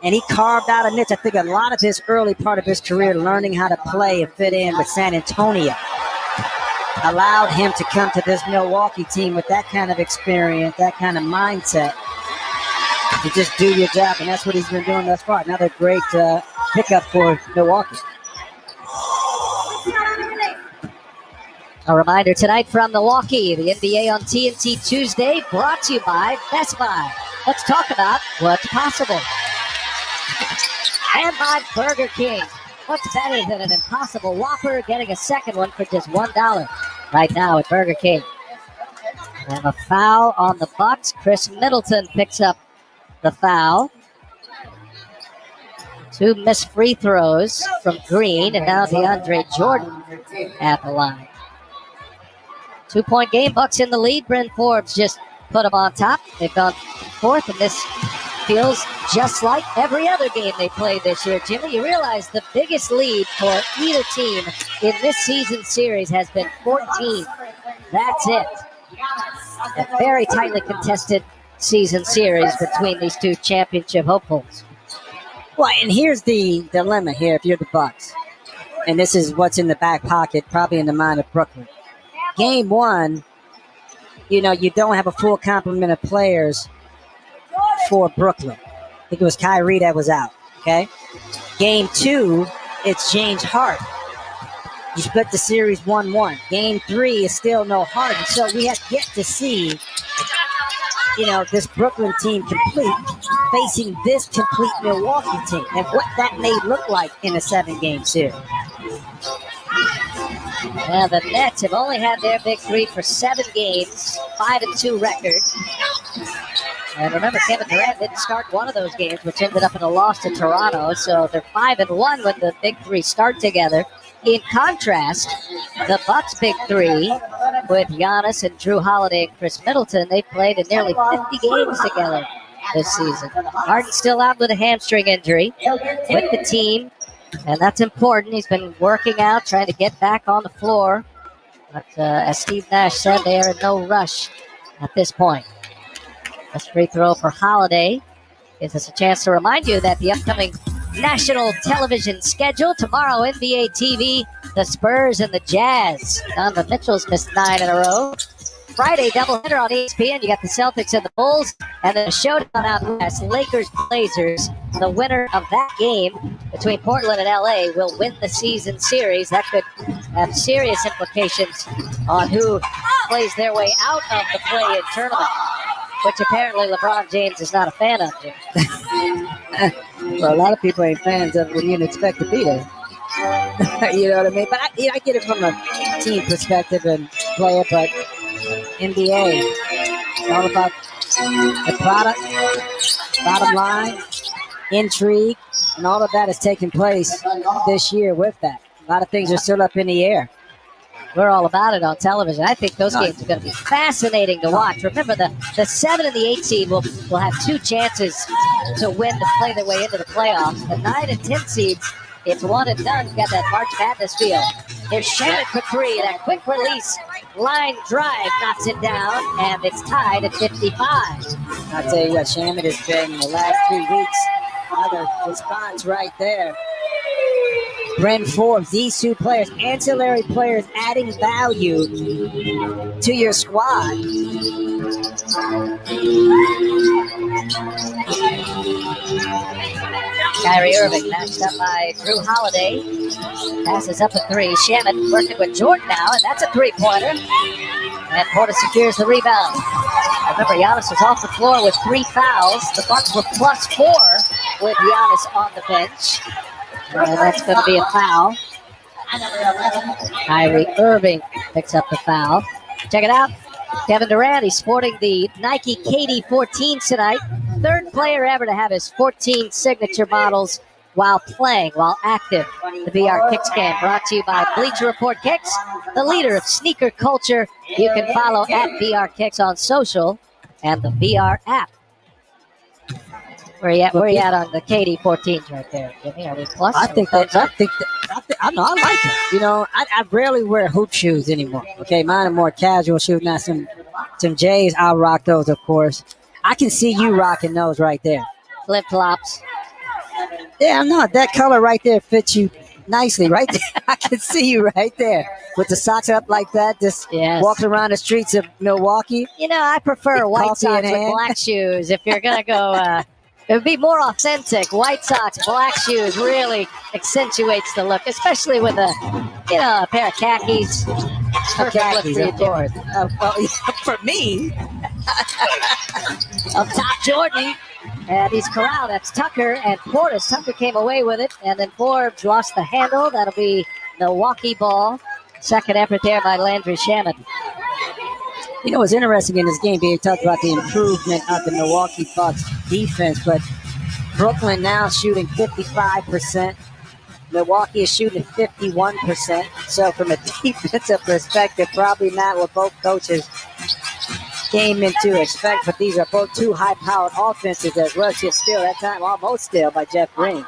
And he carved out a niche. I think a lot of his early part of his career learning how to play and fit in with San Antonio. allowed him to come to this Milwaukee team with that kind of experience, that kind of mindset, to just do your job, and that's what he's been doing thus far. Another great pickup for Milwaukee. A reminder tonight from Milwaukee, the NBA on TNT Tuesday, brought to you by Best Buy. Let's talk about what's possible. And by Burger King. What's better than an Impossible Whopper getting a second one for just $1 right now at Burger King? And a foul on the Bucks. Chris Middleton picks up the foul. 2 missed free throws from Green, and now DeAndre Jordan at the line. 2-point game, Bucks in the lead. Bryn Forbes just put them on top. They've gone fourth, and this feels just like every other game they played this year. Jimmy, you realize the biggest lead for either team in this season series has been 14. That's it. A very tightly contested season series between these two championship hopefuls. Well, and here's the dilemma here if you're the Bucks. And this is what's in the back pocket, probably in the mind of Brooklyn. Game 1, you don't have a full complement of players for Brooklyn. I think it was Kyrie that was out, okay? Game 2, it's James Harden. You split the series 1-1. Game 3 is still no Harden. So we have yet to see, this Brooklyn team complete facing this complete Milwaukee team and what that may look like in a 7-game series. Now the Nets have only had their big three for 7 games, 5-2 record. And remember, Kevin Durant didn't start one of those games, which ended up in a loss to Toronto. So they're 5-1 when the big three start together. In contrast, the Bucks' big three, with Giannis and Drew Holiday and Chris Middleton, they played in nearly 50 games together this season. Harden's still out with a hamstring injury with the team, and that's important. He's been working out, trying to get back on the floor. But as Steve Nash said, they are in no rush at this point. This free throw for Holiday gives us a chance to remind you that the upcoming national television schedule tomorrow, NBA TV, the Spurs and the Jazz. Donovan Mitchell's missed 9 in a row. Friday doubleheader on ESPN. You got the Celtics and the Bulls, and then a showdown out west, Lakers Blazers. The winner of that game between Portland and LA will win the season series. That could have serious implications on who plays their way out of the play-in tournament, which apparently LeBron James is not a fan of. Well, a lot of people ain't fans of when you expect to be there. You know what I mean? But I get it from a team perspective and player, but NBA, it's all about the product, bottom line, intrigue, and all of that is taking place this year with that. A lot of things are still up in the air. We're all about it on television. I think those games are going to be fascinating to watch. Remember, the 7 and the 8 seed will have 2 chances to win to play their way into the playoffs. The 9 and 10 seeds, it's one and done. You got that March Madness feel. Here's Shannon for 3, and a quick release line drive knocks it down, and it's tied at 55. I'll tell you what, Shannon has been in the last 3 weeks. Another response right there. Bryn Forbes, these 2 players, ancillary players adding value to your squad. Kyrie Irving matched up by Drew Holiday. Passes up a 3. Shannon working with Jordan now, and that's a 3-pointer. And Porter secures the rebound. Remember, Giannis was off the floor with 3 fouls. The Bucks were +4 with Giannis on the bench. And that's going to be a foul. Kyrie Irving picks up the foul. Check it out. Kevin Durant, he's sporting the Nike KD 14 tonight. 3rd player ever to have his 14 signature models while playing, while active. The VR Kicks game brought to you by Bleacher Report Kicks, the leader of sneaker culture. You can follow at VR Kicks on social and the VR app. Where you at on the KD 14s right there, Jimmy? Are we plus? I like it. I rarely wear hoop shoes anymore. Okay, mine are more casual shoes. Now some J's, I'll rock those, of course. I can see you rocking those right there. Flip flops. Yeah, no, that color right there fits you nicely right there. I can see you right there with the socks up like that, just walking around the streets of Milwaukee. You know, I prefer white coffee socks in with hand. black shoes. If you're gonna go, it would be more authentic. White socks, black shoes really accentuates the look, especially with a pair of khakis. Khakis, of course. For me, Up top, Jordan. And he's corralled. That's Tucker and Portis. Tucker came away with it, and then Forbes lost the handle. That'll be Milwaukee ball. Second effort there by Landry Shaman. you know what's interesting in this game, being talked about the improvement of the Milwaukee Bucks defense, but Brooklyn now shooting 55%. Milwaukee is shooting 51%. So from a defensive perspective, probably not what both coaches came in to expect, but these are both two high-powered offenses as well. Just still, that time almost still by Jeff Green.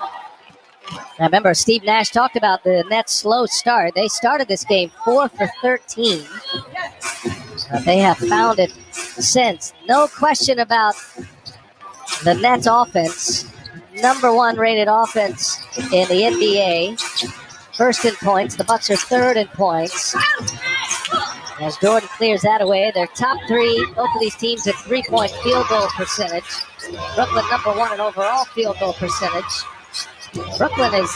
Now remember, Steve Nash talked about the Nets' slow start. They started this game 4 for 13. They have found it since. No question about the Nets' offense. Number 1 rated offense in the NBA. First in points. The Bucks are third in points. As Jordan clears that away, they're top 3. Both of these teams at 3-point field goal percentage. Brooklyn number 1 in overall field goal percentage. Brooklyn has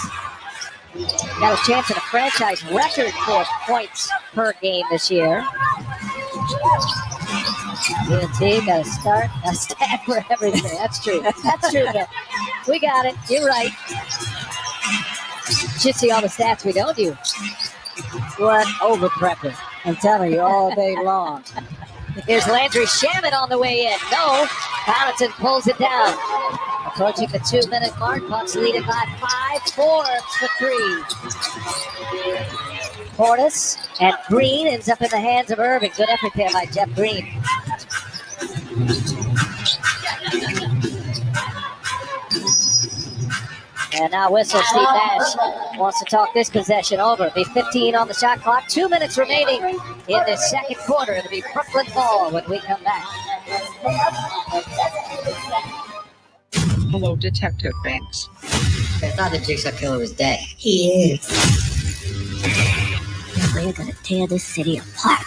got a chance at a franchise record for points per game this year. TNT got a start, a stat for everything. That's true. That's true, Bill. We got it. You're right. Should see all the stats we don't use. What over-prepping. I'm telling you, all day long. Here's Landry Shaman on the way in. No. Connaughton pulls it down. Approaching the 2-minute mark. Bucks lead it by 5. Forbes for 3. Portis and Green ends up in the hands of Irving. Good effort there by Jeff Green. And now whistle. Steve Nash wants to talk this possession over. It'll be 15 on the shot clock. 2 minutes remaining in this second quarter. It'll be Brooklyn ball when we come back. Hello, Detective Banks. I thought the Jigsaw Killer was dead. He is. We're gonna tear this city apart.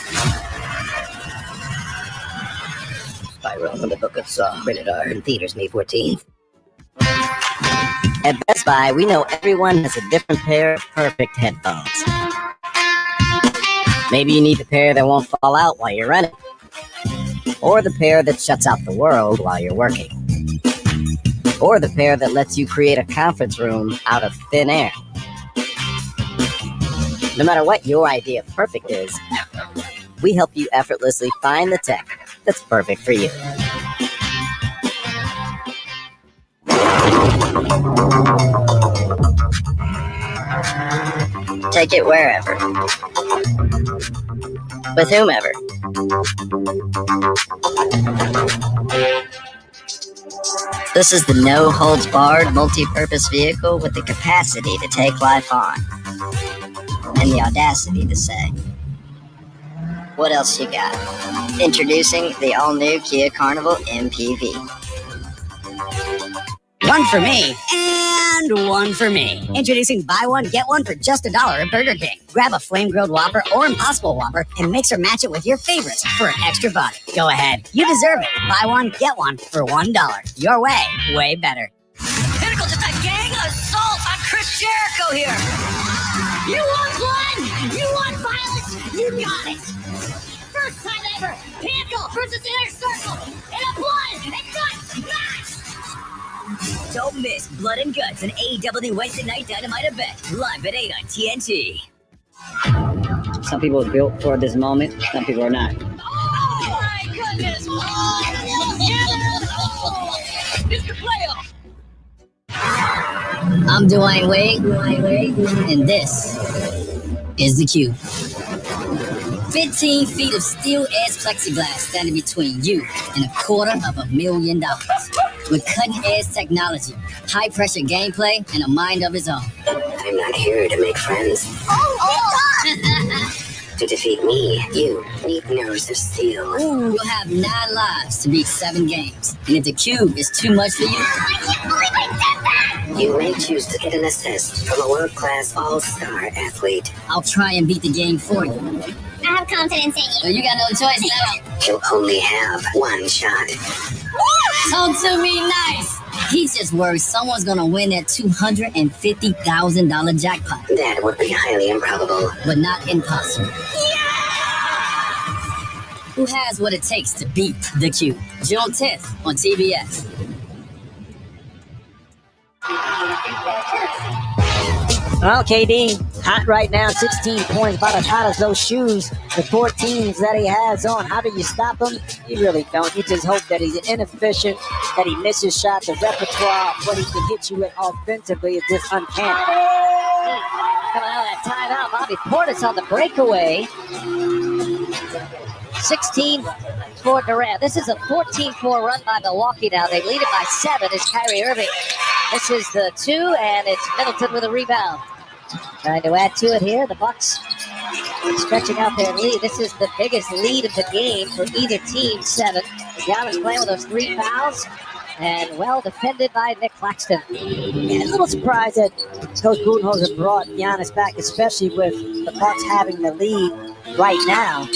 Spiral from the Book of Saw, rated R, in theaters May 14th. At Best Buy, we know everyone has a different pair of perfect headphones. Maybe you need the pair that won't fall out while you're running. Or the pair that shuts out the world while you're working. Or the pair that lets you create a conference room out of thin air. No matter what your idea of perfect is, we help you effortlessly find the tech that's perfect for you. Take it wherever. With whomever. This is the no-holds-barred multi-purpose vehicle with the capacity to take life on. And the audacity to say, what else you got? Introducing the all-new Kia Carnival MPV. One for me, and one for me. Introducing buy one, get one for just $1 at Burger King. Grab a flame-grilled Whopper or Impossible Whopper and mix or match it with your favorites for an extra buck. Go ahead. You deserve it. Buy one, get one for $1. Your way, way better. Pinnacle's just a gang assault on Chris Jericho here. You want blood? You want violence? You got it. First time ever, Pinnacle versus Inner Circle in a blood and guts match. Don't miss Blood and Guts, an AEW Wednesday Night Dynamite event, live at 8 on TNT. Some people are built for this moment, some people are not. Oh my goodness! It's the playoff. I'm Dwayne Wade, and this is the Cube. 15 feet of steel-edge plexiglass standing between you and $250,000. With cutting-edge technology, high-pressure gameplay, and a mind of his own. I'm not here to make friends. To defeat me, you need nerves of steel. Ooh, you'll have 9 lives to beat 7 games. And if the Cube is too much for you, You may choose to get an assist from a world-class all-star athlete. I'll try and beat the game for you. I have confidence in you. Well, you got no choice now. You'll only have one shot. Talk to me nice. He's just worried someone's gonna win that $250,000 jackpot. That would be highly improbable. But not impossible. Who has what it takes to beat the Cube? June 10th on TBS. Well, KD, hot right now, 16 points, about as hot as those shoes, the 14s that he has on. How do you stop him? You really don't. You just hope that he's inefficient, that he misses shots. The repertoire of what he can hit you with offensively is just uncanny. Coming out of that timeout, Bobby Portis on the breakaway. 16 for Durant. This is a 14-4 run by Milwaukee now. They lead it by 7 as Kyrie Irving misses the 2, and it's Middleton with a rebound. Trying to add to it here. The Bucks stretching out their lead. This is the biggest lead of the game for either team, 7. Giannis playing with those 3 fouls, and well defended by Nick Claxton. Yeah, a little surprised that Coach Budenholzer brought Giannis back, especially with the Bucks having the lead right now.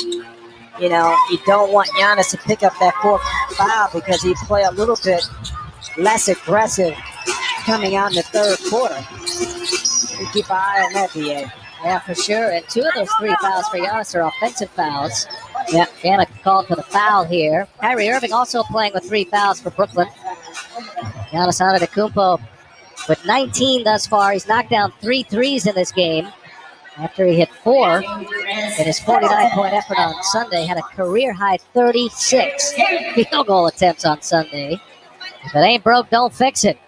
You know, you don't want Giannis to pick up that 4th foul because he'd play a little bit less aggressive coming out in the 3rd quarter. We keep an eye on that, BA. Yeah, for sure. And 2 of those 3 fouls for Giannis are offensive fouls. Yeah, Janik called for the foul here. Kyrie Irving also playing with 3 fouls for Brooklyn. Giannis Antetokounmpo with 19 thus far. He's knocked down 3 threes in this game after he hit 4 in his 49-point effort on Sunday. Had a career-high 36 field goal attempts on Sunday. If it ain't broke, don't fix it,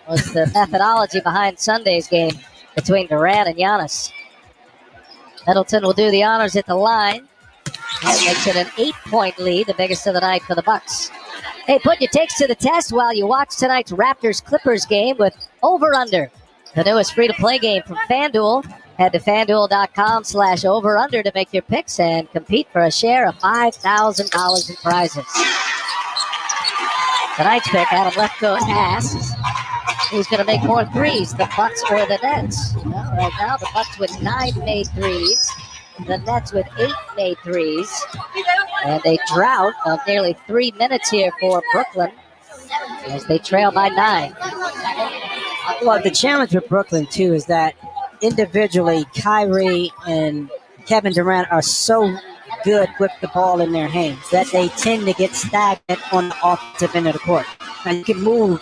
was the methodology behind Sunday's game between Durant and Giannis. Middleton will do the honors at the line. That makes it an 8-point lead, the biggest of the night for the Bucks. Hey, put your takes to the test while you watch tonight's Raptors-Clippers game with Over Under, the newest free-to-play game from FanDuel. Head to FanDuel.com/over-under to make your picks and compete for a share of $5,000 in prizes. Tonight's pick, Adam Lefkoe asks, who's going to make more threes, the Bucks or the Nets? Well, right now, the Bucks with 9 made threes, the Nets with 8 made threes, and a drought of nearly 3 minutes here for Brooklyn as they trail by 9. Well, the challenge with Brooklyn, too, is that individually, Kyrie and Kevin Durant are so good with the ball in their hands that they tend to get stagnant on the offensive end of the court. Now, you can move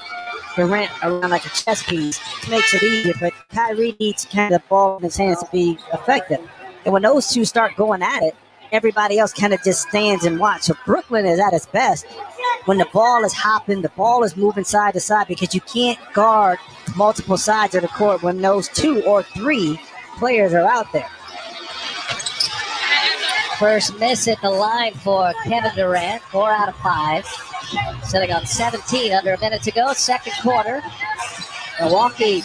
Durant around like a chess piece, which makes it easier, but Kyrie needs kind of the ball in his hands to be effective. And when those two start going at it, everybody else kind of just stands and watches. So Brooklyn is at its best when the ball is hopping, the ball is moving side to side, because you can't guard multiple sides of the court when those 2 or 3 players are out there. First miss at the line for Kevin Durant, 4 out of 5. Sitting on 17, under a minute to go, 2nd quarter. Milwaukee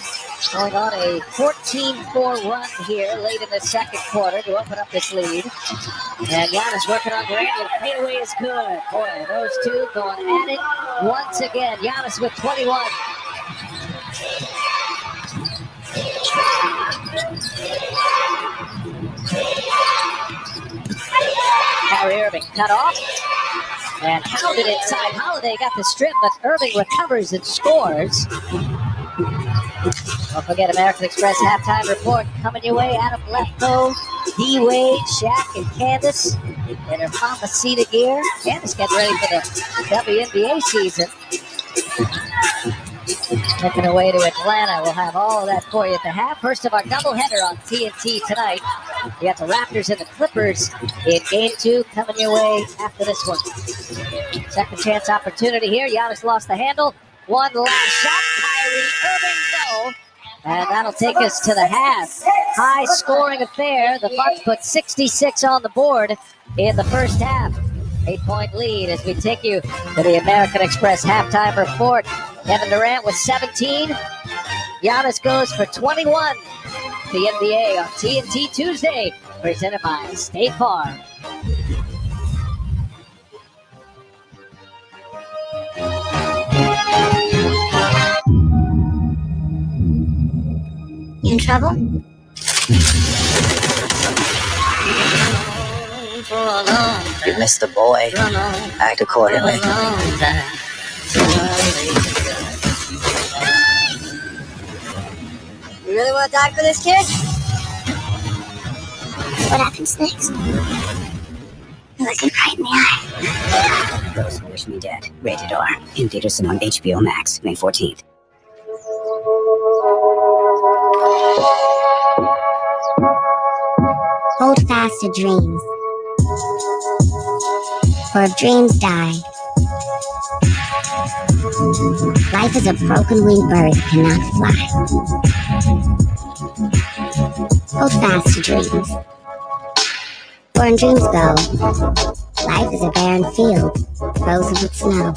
going on a 14-4 run here late in the 2nd quarter to open up this lead. And Giannis working on Durant, and fadeaway is good. Boy, those 2 going at it once again. Giannis with 21. Kyrie Irving cut off and pounded inside. Holiday got the strip, but Irving recovers and scores. Don't forget American Express halftime report coming your way. Adam Lefkoe, D-Wade, Shaq, and Candace in her Mamacita gear. Candace getting ready for the WNBA season. Looking away to Atlanta. We'll have all of that for you at the half. First of our doubleheader on TNT tonight. We got the Raptors and the Clippers in Game 2 coming your way after this one. Second chance opportunity here. Giannis lost the handle. One last shot. Kyrie Irving, no. And that'll take us to the half. High scoring affair. The Bucks put 66 on the board in the first half. 8-point lead as we take you to the American Express halftime report. Kevin Durant with 17. Giannis goes for 21. The NBA on TNT Tuesday, presented by State Farm. You in trouble? You missed the boy. Act accordingly. You really want to die for this kid? What happens next? Look him right in the eye. Those Who Wish Me Dead. Rated R. In theaters and on HBO Max, May 14th. Hold fast to dreams. For if dreams die, life is a broken-winged bird that cannot fly. Hold fast to dreams. For when dreams go, life is a barren field, frozen with snow.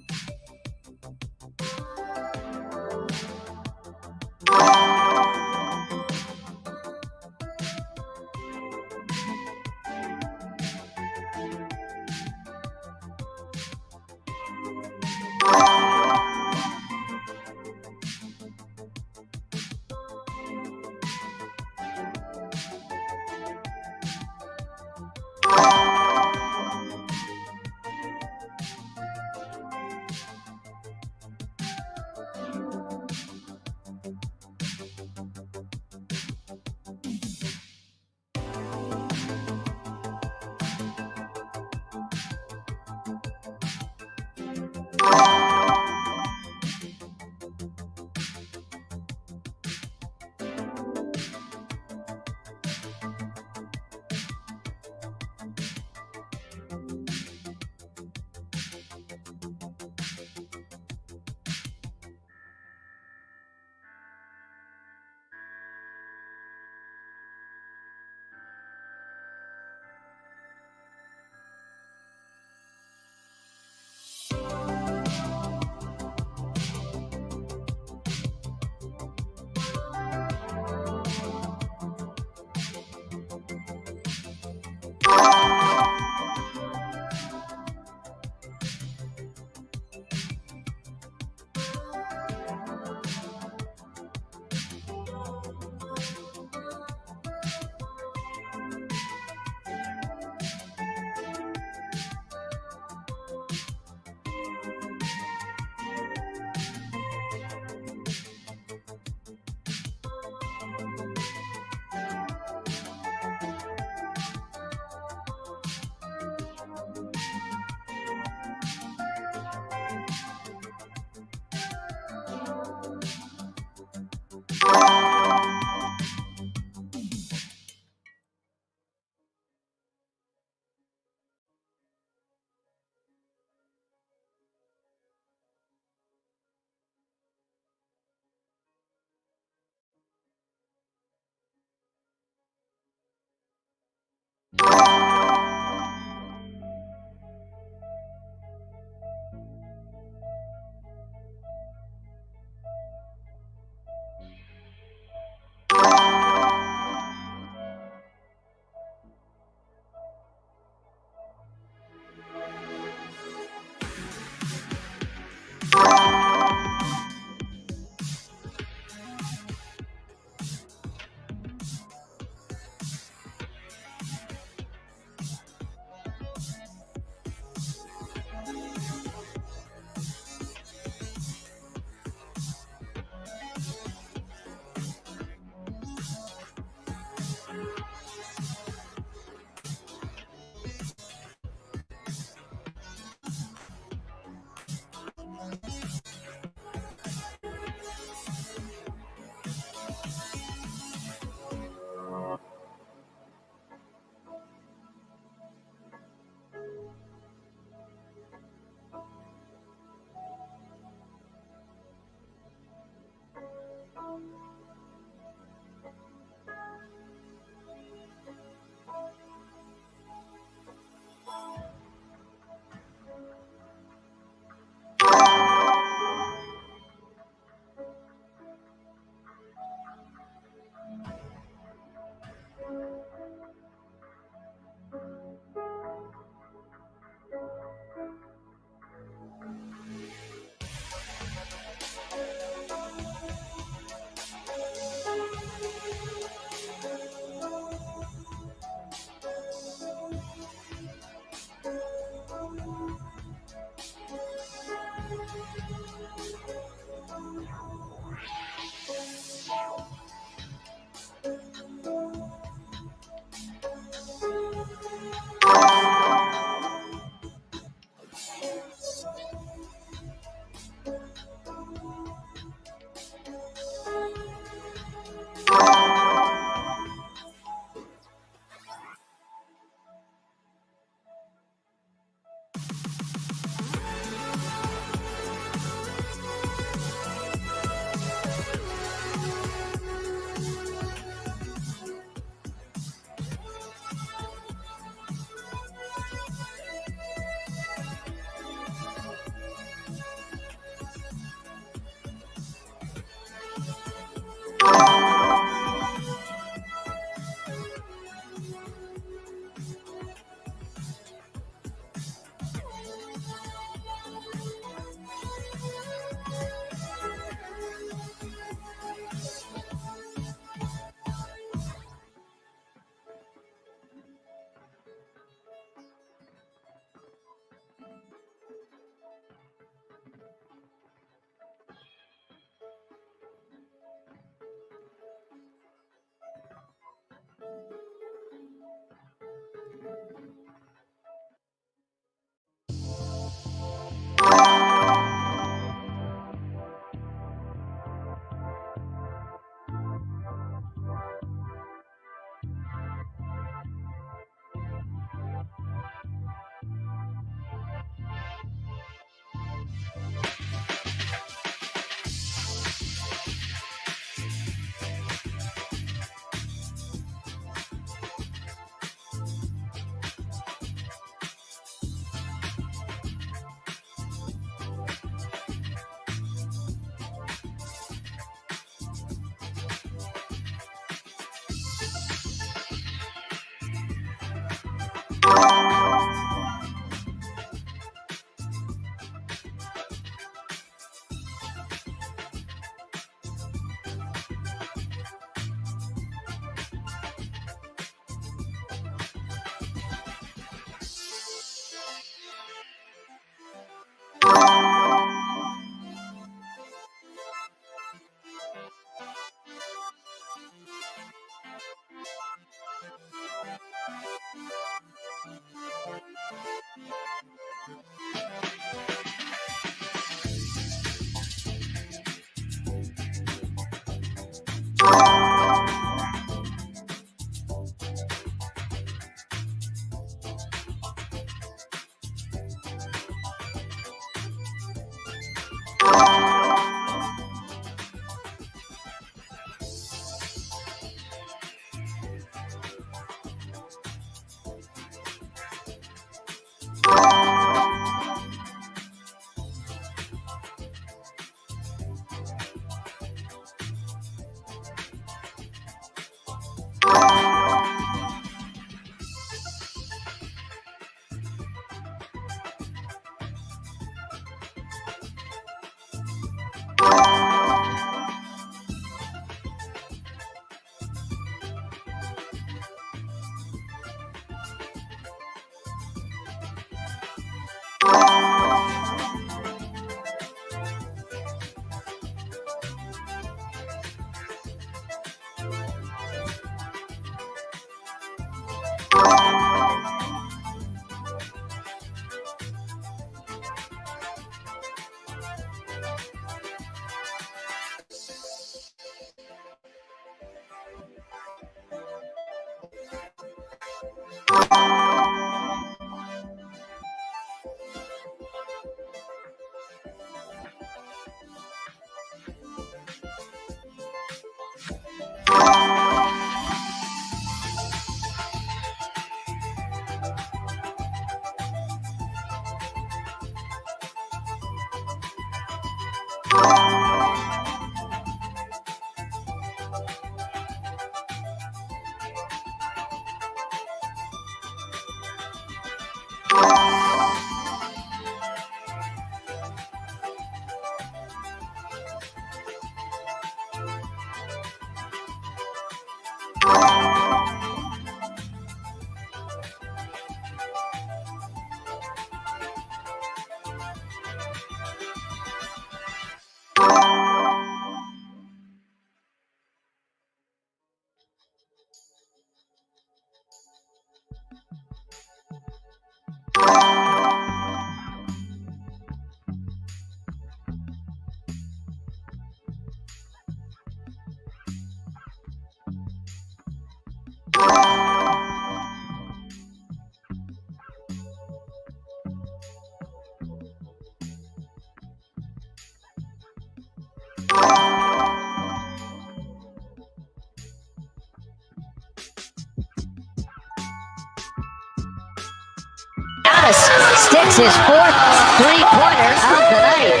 Sticks his fourth three-pointer of the night.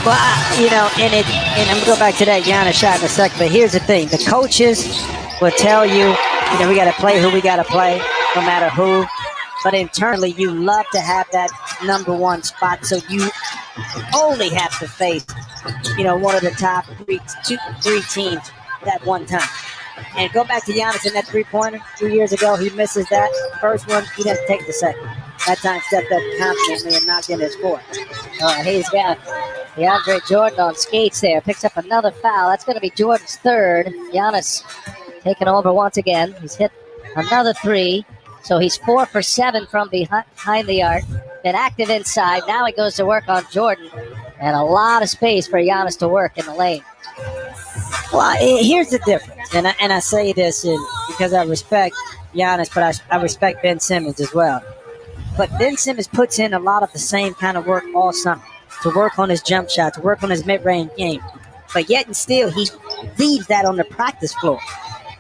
Well, and I'm gonna go back to that Giannis shot in a second. But here's the thing: the coaches will tell you, we got to play who we got to play, no matter who. But internally, you love to have that number one spot, so you only have to face, one of the top three teams at one time. And go back to Giannis in that three-pointer 2 years ago. He misses that first one. He doesn't take the second. That time stepped up confidently and knocked in his fourth. He's got DeAndre Jordan on skates there. Picks up another foul. That's going to be Jordan's third. Giannis taking over once again. He's hit another three. So he's 4 for 7 from behind the arc. Been active inside. Now he goes to work on Jordan. And a lot of space for Giannis to work in the lane. Well, here's the difference. And I say this because I respect Giannis, but I respect Ben Simmons as well. But Ben Simmons puts in a lot of the same kind of work all summer to work on his jump shot, to work on his mid-range game. But yet and still, he leaves that on the practice floor.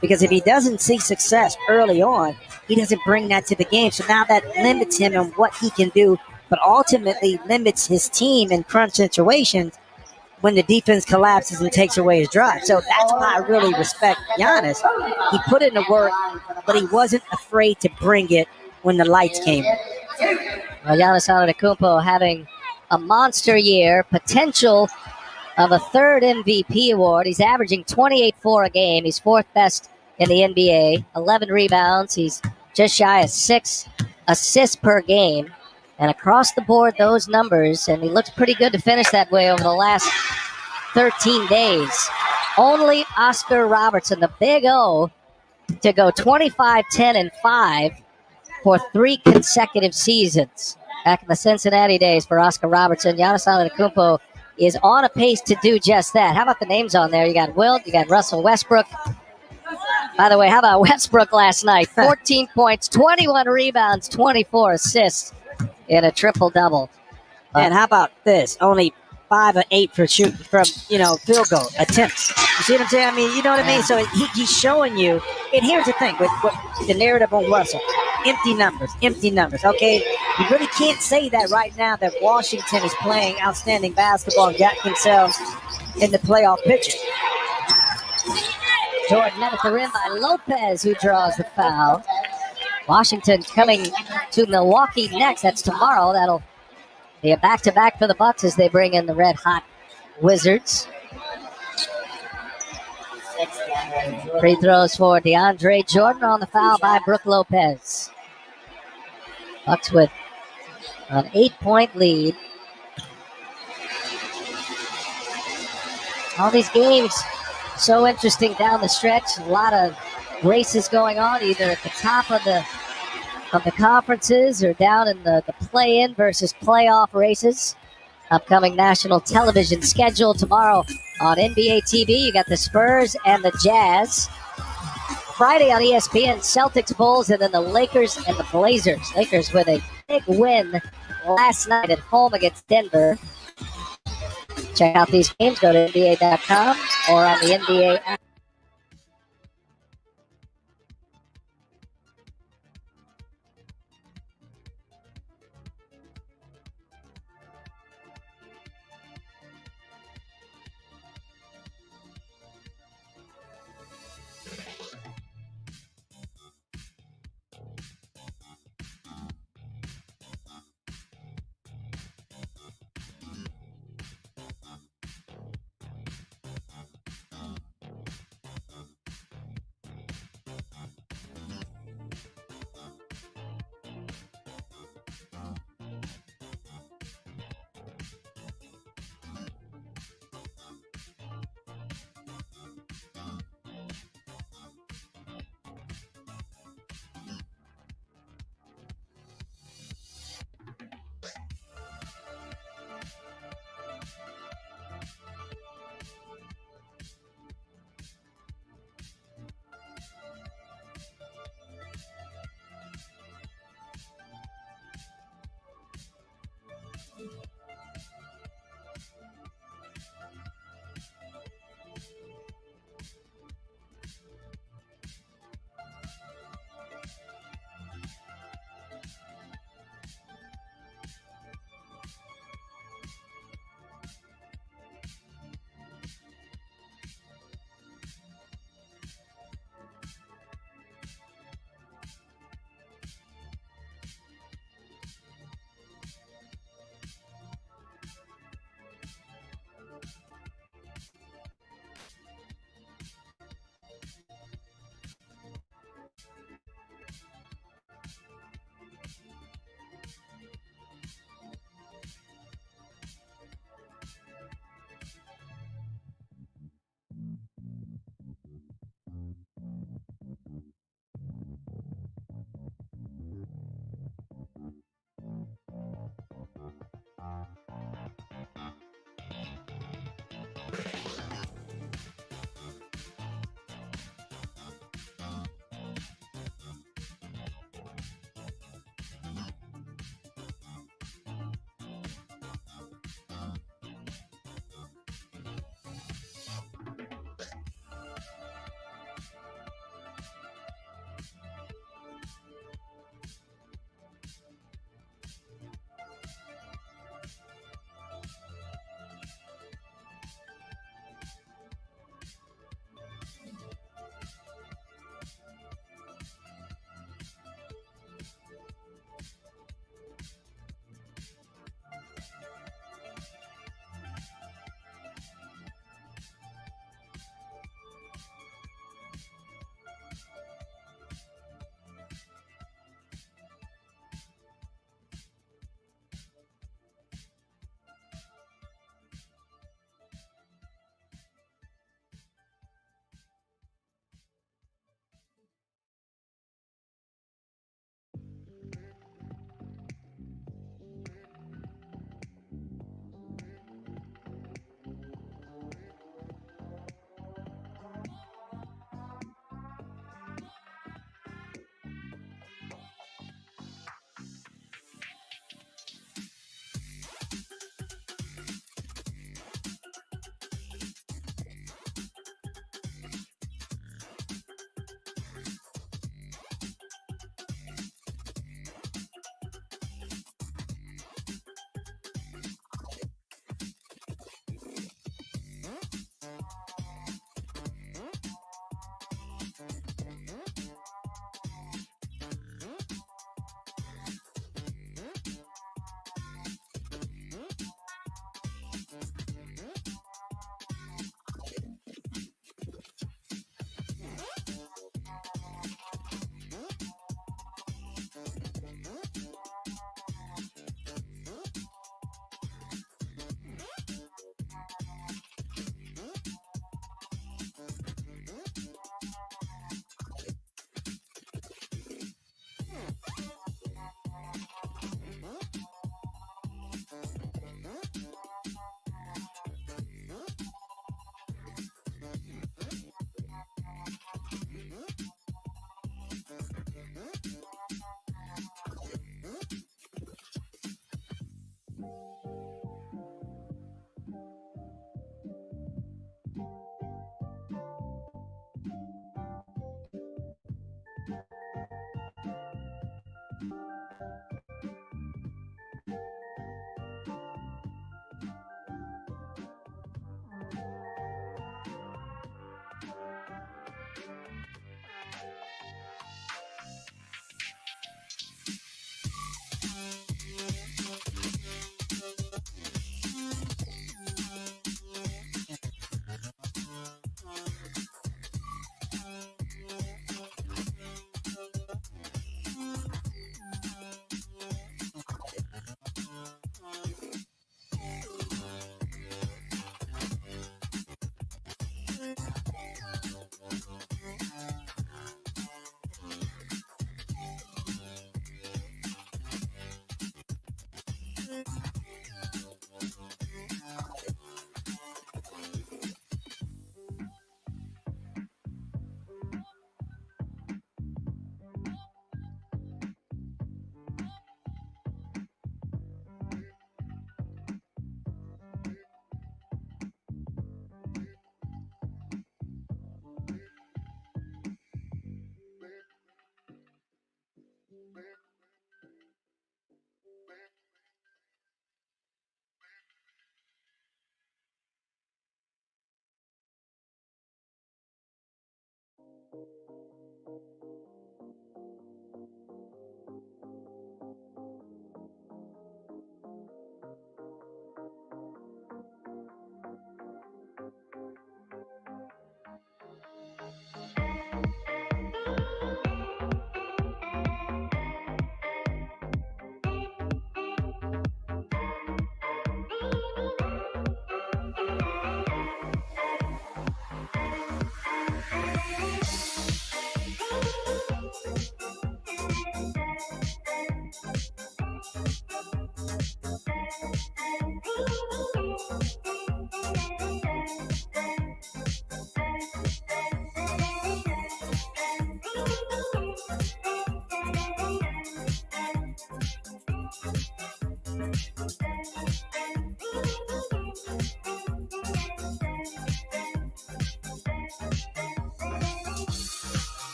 Because if he doesn't see success early on, he doesn't bring that to the game. So now that limits him and what he can do, but ultimately limits his team in crunch situations when the defense collapses and takes away his drive. So that's why I really respect Giannis. He put in the work, but he wasn't afraid to bring it when the lights came in. Well, Giannis Antetokounmpo having a monster year, potential of a third MVP award. He's averaging 28-4 a game. He's fourth best in the NBA, 11 rebounds. He's just shy of 6 assists per game. And across the board, those numbers, and he looks pretty good to finish that way over the last 13 days. Only Oscar Robertson, the big O, to go 25, 10, and 5 for 3 consecutive seasons. Back in the Cincinnati days for Oscar Robertson, Giannis Antetokounmpo is on a pace to do just that. How about the names on there? You got Wilt, you got Russell Westbrook. By the way, how about Westbrook last night? 14 points, 21 rebounds, 24 assists in a triple-double. And how about this? Only 5 or 8 for shooting from, field goal attempts. You see what I'm saying? I mean, you know what I mean? So he's showing you. And here's the thing with the narrative on Russell. Empty numbers. Okay, you really can't say that right now that Washington is playing outstanding basketball and got themselves in the playoff picture. Jordan met at the rim by Lopez, who draws the foul. Washington coming to Milwaukee next. That's tomorrow. That'll be a back-to-back for the Bucks as they bring in the red-hot Wizards. Free throws for DeAndre Jordan on the foul by Brook Lopez. Bucks with an 8-point lead. All these games so interesting down the stretch. A lot of races going on, either at the top of the conferences or down in the play-in versus playoff races. Upcoming national television schedule tomorrow on NBA TV. You got the Spurs and the Jazz. Friday on ESPN, Celtics, Bulls, and then the Lakers and the Blazers. Lakers with a big win last night at home against Denver. Check out these games. Go to NBA.com or on the NBA app.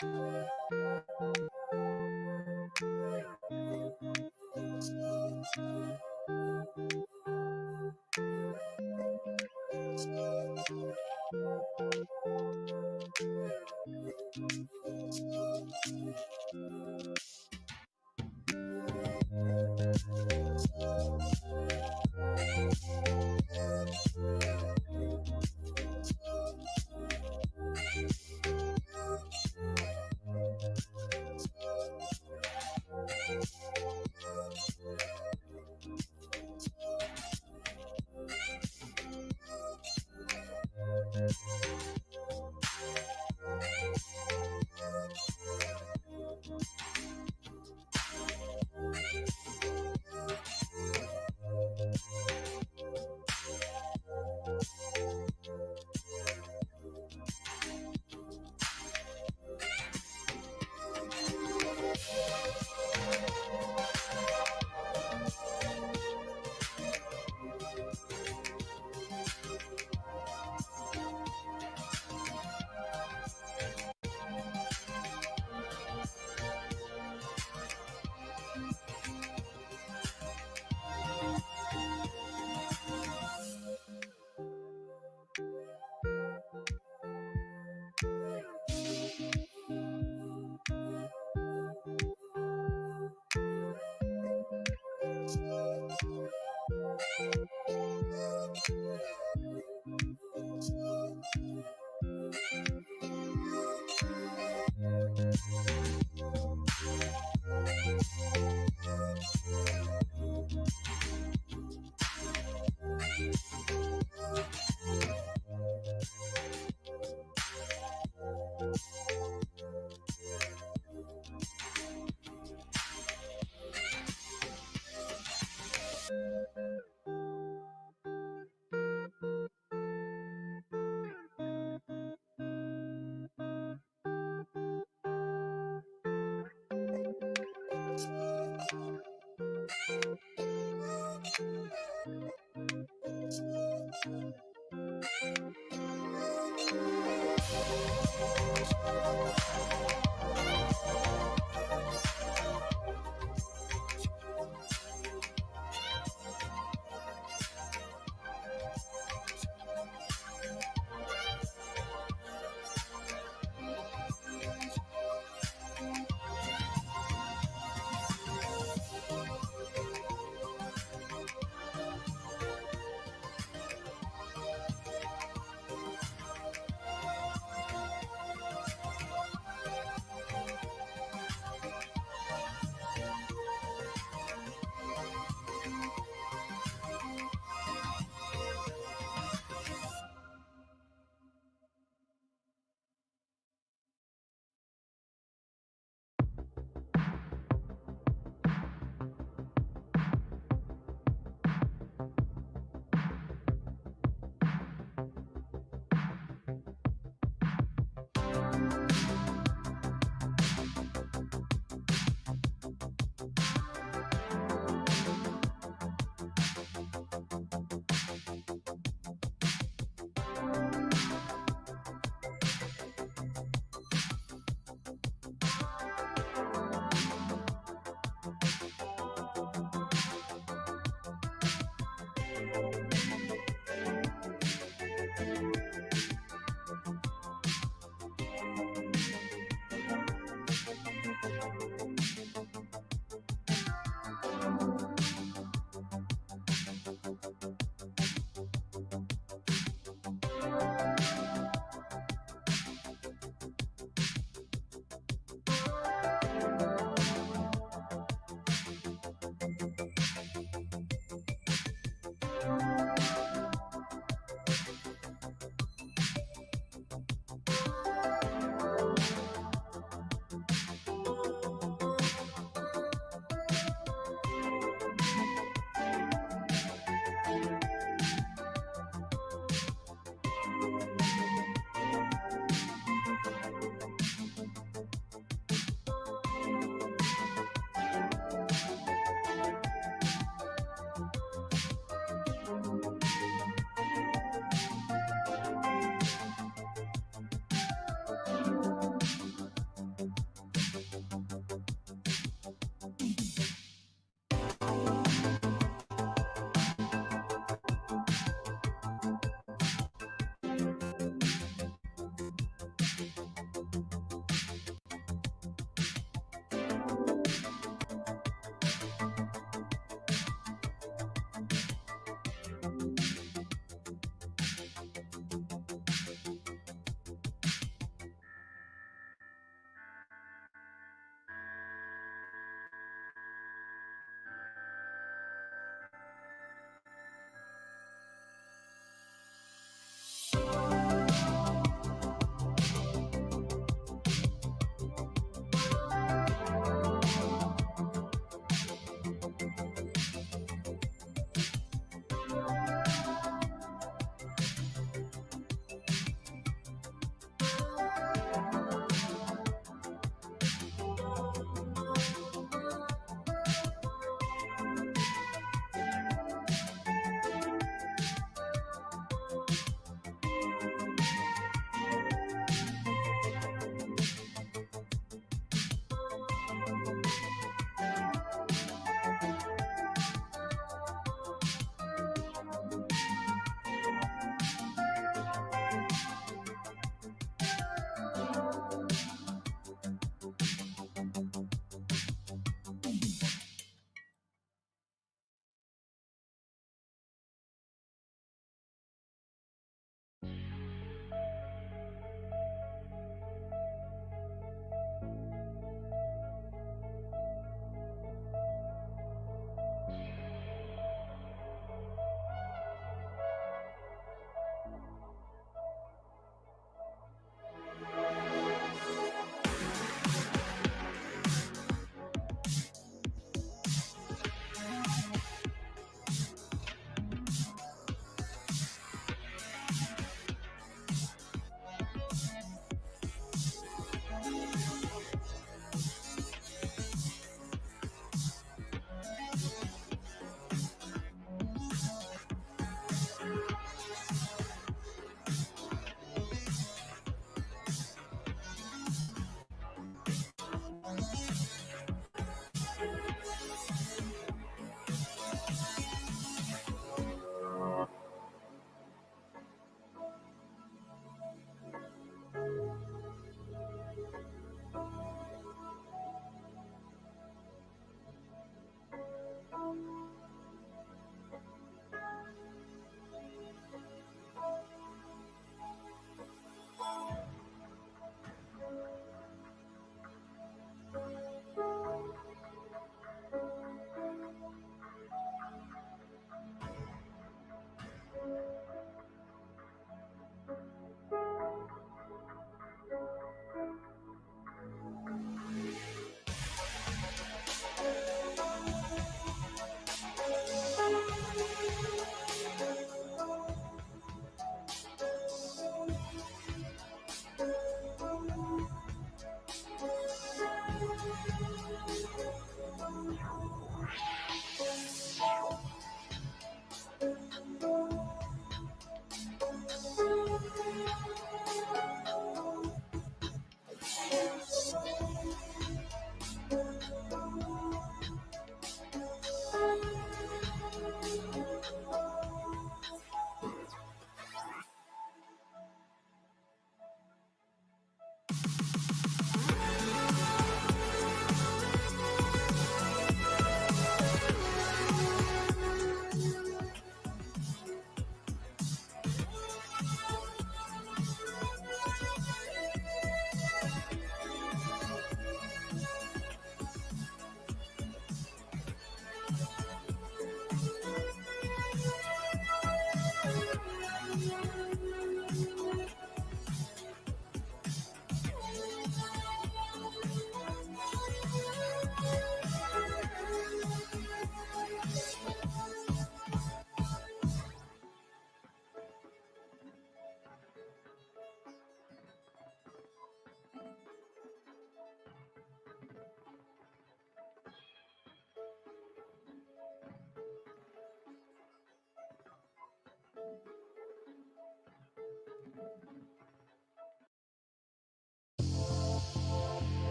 Bye.